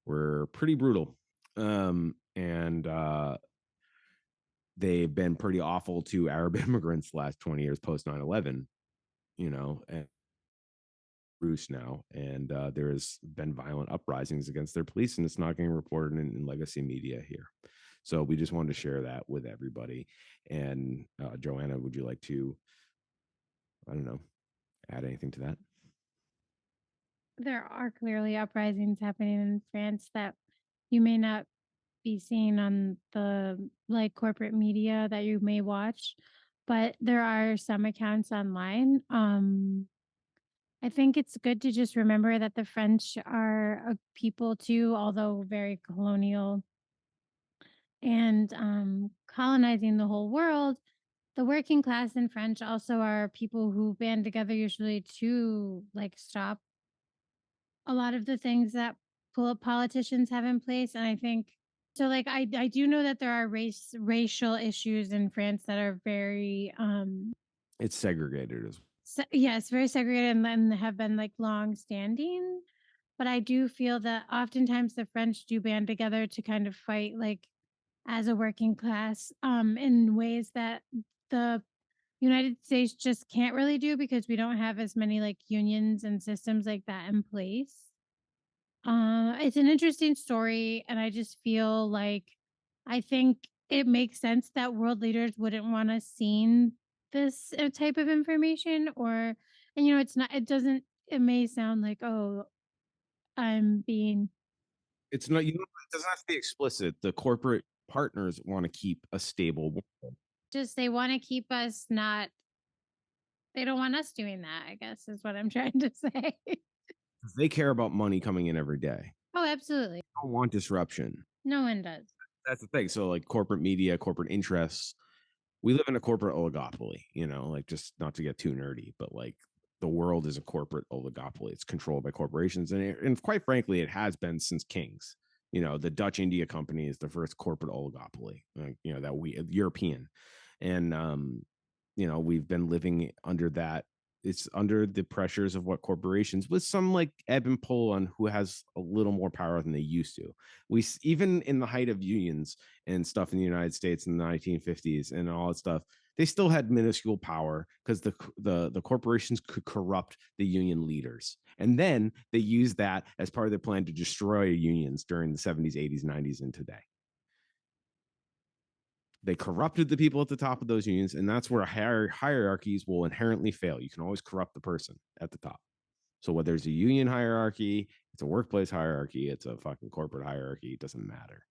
were pretty brutal. and they've been pretty awful to Arab immigrants the last 20 years post 9/11. And Bruce now, and there's been violent uprisings against their police, and it's not getting reported in legacy media here. So we just wanted to share that with everybody. And Joanna, would you like to, I don't know, add anything to that? There are clearly uprisings happening in France that you may not be seeing on the like corporate media that you may watch, but there are some accounts online. I think it's good to just remember that the French are a people too, although very colonial and colonizing the whole world. The working class in French also are people who band together usually to like stop a lot of the things that politicians have in place. And I think so. Like I do know that there are racial issues in France that are very It's segregated as yes, very segregated and have been like long standing. But I do feel that oftentimes the French do band together to kind of fight like as a working class in ways that the United States just can't really do because we don't have as many like unions and systems like that in place. It's an interesting story, and I just feel like I think it makes sense that world leaders wouldn't want to seen this type of information, or and it's not. It doesn't. It may sound like, oh, I'm being it's not, it doesn't have to be explicit. The corporate partners want to keep a stable world. just. They want to keep us not. They don't want us doing that. I guess is what I'm trying to say. They care about money coming in every day. Oh, absolutely. They don't want disruption. No one does. That's the thing. So like corporate media, corporate interests, we live in a corporate oligopoly, like just not to get too nerdy, but like the world is a corporate oligopoly. It's controlled by corporations. And quite frankly, it has been since Kings. The Dutch India Company is the first corporate oligopoly, that we European. And, we've been living under that. It's under the pressures of what corporations, with some like ebb and pull on who has a little more power than they used to. Even in the height of unions and stuff in the United States in the 1950s and all that stuff, they still had minuscule power because the corporations could corrupt the union leaders, and then they used that as part of their plan to destroy unions during the 70s, 80s, 90s, and today. They corrupted the people at the top of those unions, and that's where hierarchies will inherently fail. You can always corrupt the person at the top. So whether it's a union hierarchy, it's a workplace hierarchy, it's a fucking corporate hierarchy, it doesn't matter.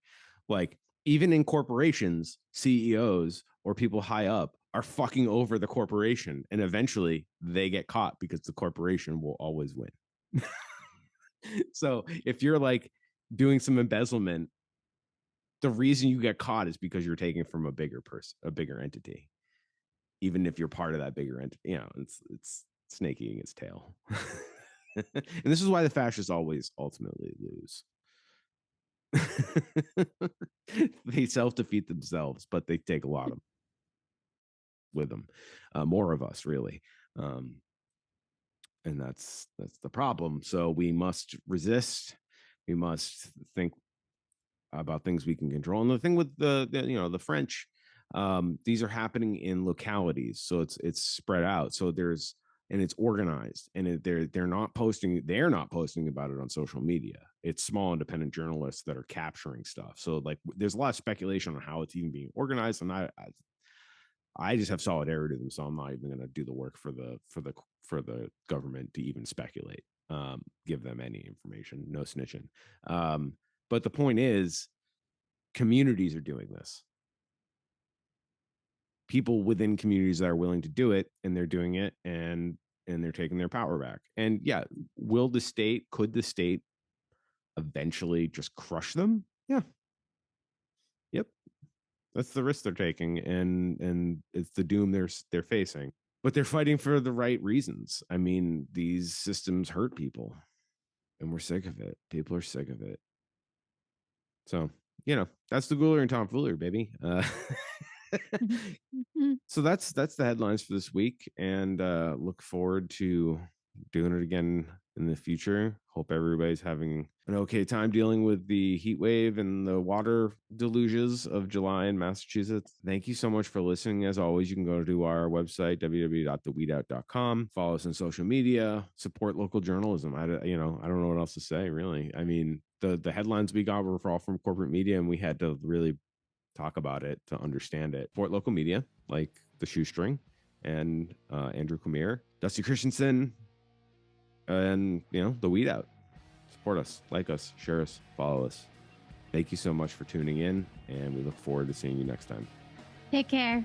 Like, even in corporations, CEOs or people high up are fucking over the corporation, and eventually they get caught because the corporation will always win. So if you're like doing some embezzlement, the reason you get caught is because you're taking from a bigger person, a bigger entity, even if you're part of that bigger entity. It's snake eating its tail. And this is why the fascists always ultimately lose. They self-defeat themselves, but they take a lot of with them, more of us really. And that's the problem. So we must resist. We must think about things we can control. And the thing with the French, these are happening in localities, so it's spread out. So it's organized, and they're not posting about it on social media. It's small independent journalists that are capturing stuff. So like there's a lot of speculation on how it's even being organized, and I just have solidarity with them, so I'm not even going to do the work for the government to even speculate, give them any information. No snitching. But the point is, communities are doing this. People within communities that are willing to do it, and they're doing it, and they're taking their power back. And yeah, could the state eventually just crush them? Yeah. Yep. That's the risk they're taking, and it's the doom they're facing. But they're fighting for the right reasons. I mean, these systems hurt people, and we're sick of it. People are sick of it. So, that's the Ghouler and Tom Fooler, baby. So that's the headlines for this week, and look forward to doing it again in the future. Hope everybody's having an okay time dealing with the heat wave and the water deluges of July in Massachusetts. Thank you so much for listening. As always, you can go to our website, www.theweedout.com, follow us on social media, support local journalism. I don't know what else to say, really. I mean, the headlines we got were all from corporate media, and we had to really talk about it to understand it. Support local media like The Shoestring and Andrew Kamir, Dusty Christensen, and The Weed Out. Support us, like us, share us, follow us. Thank you so much for tuning in, and we look forward to seeing you next time. Take care.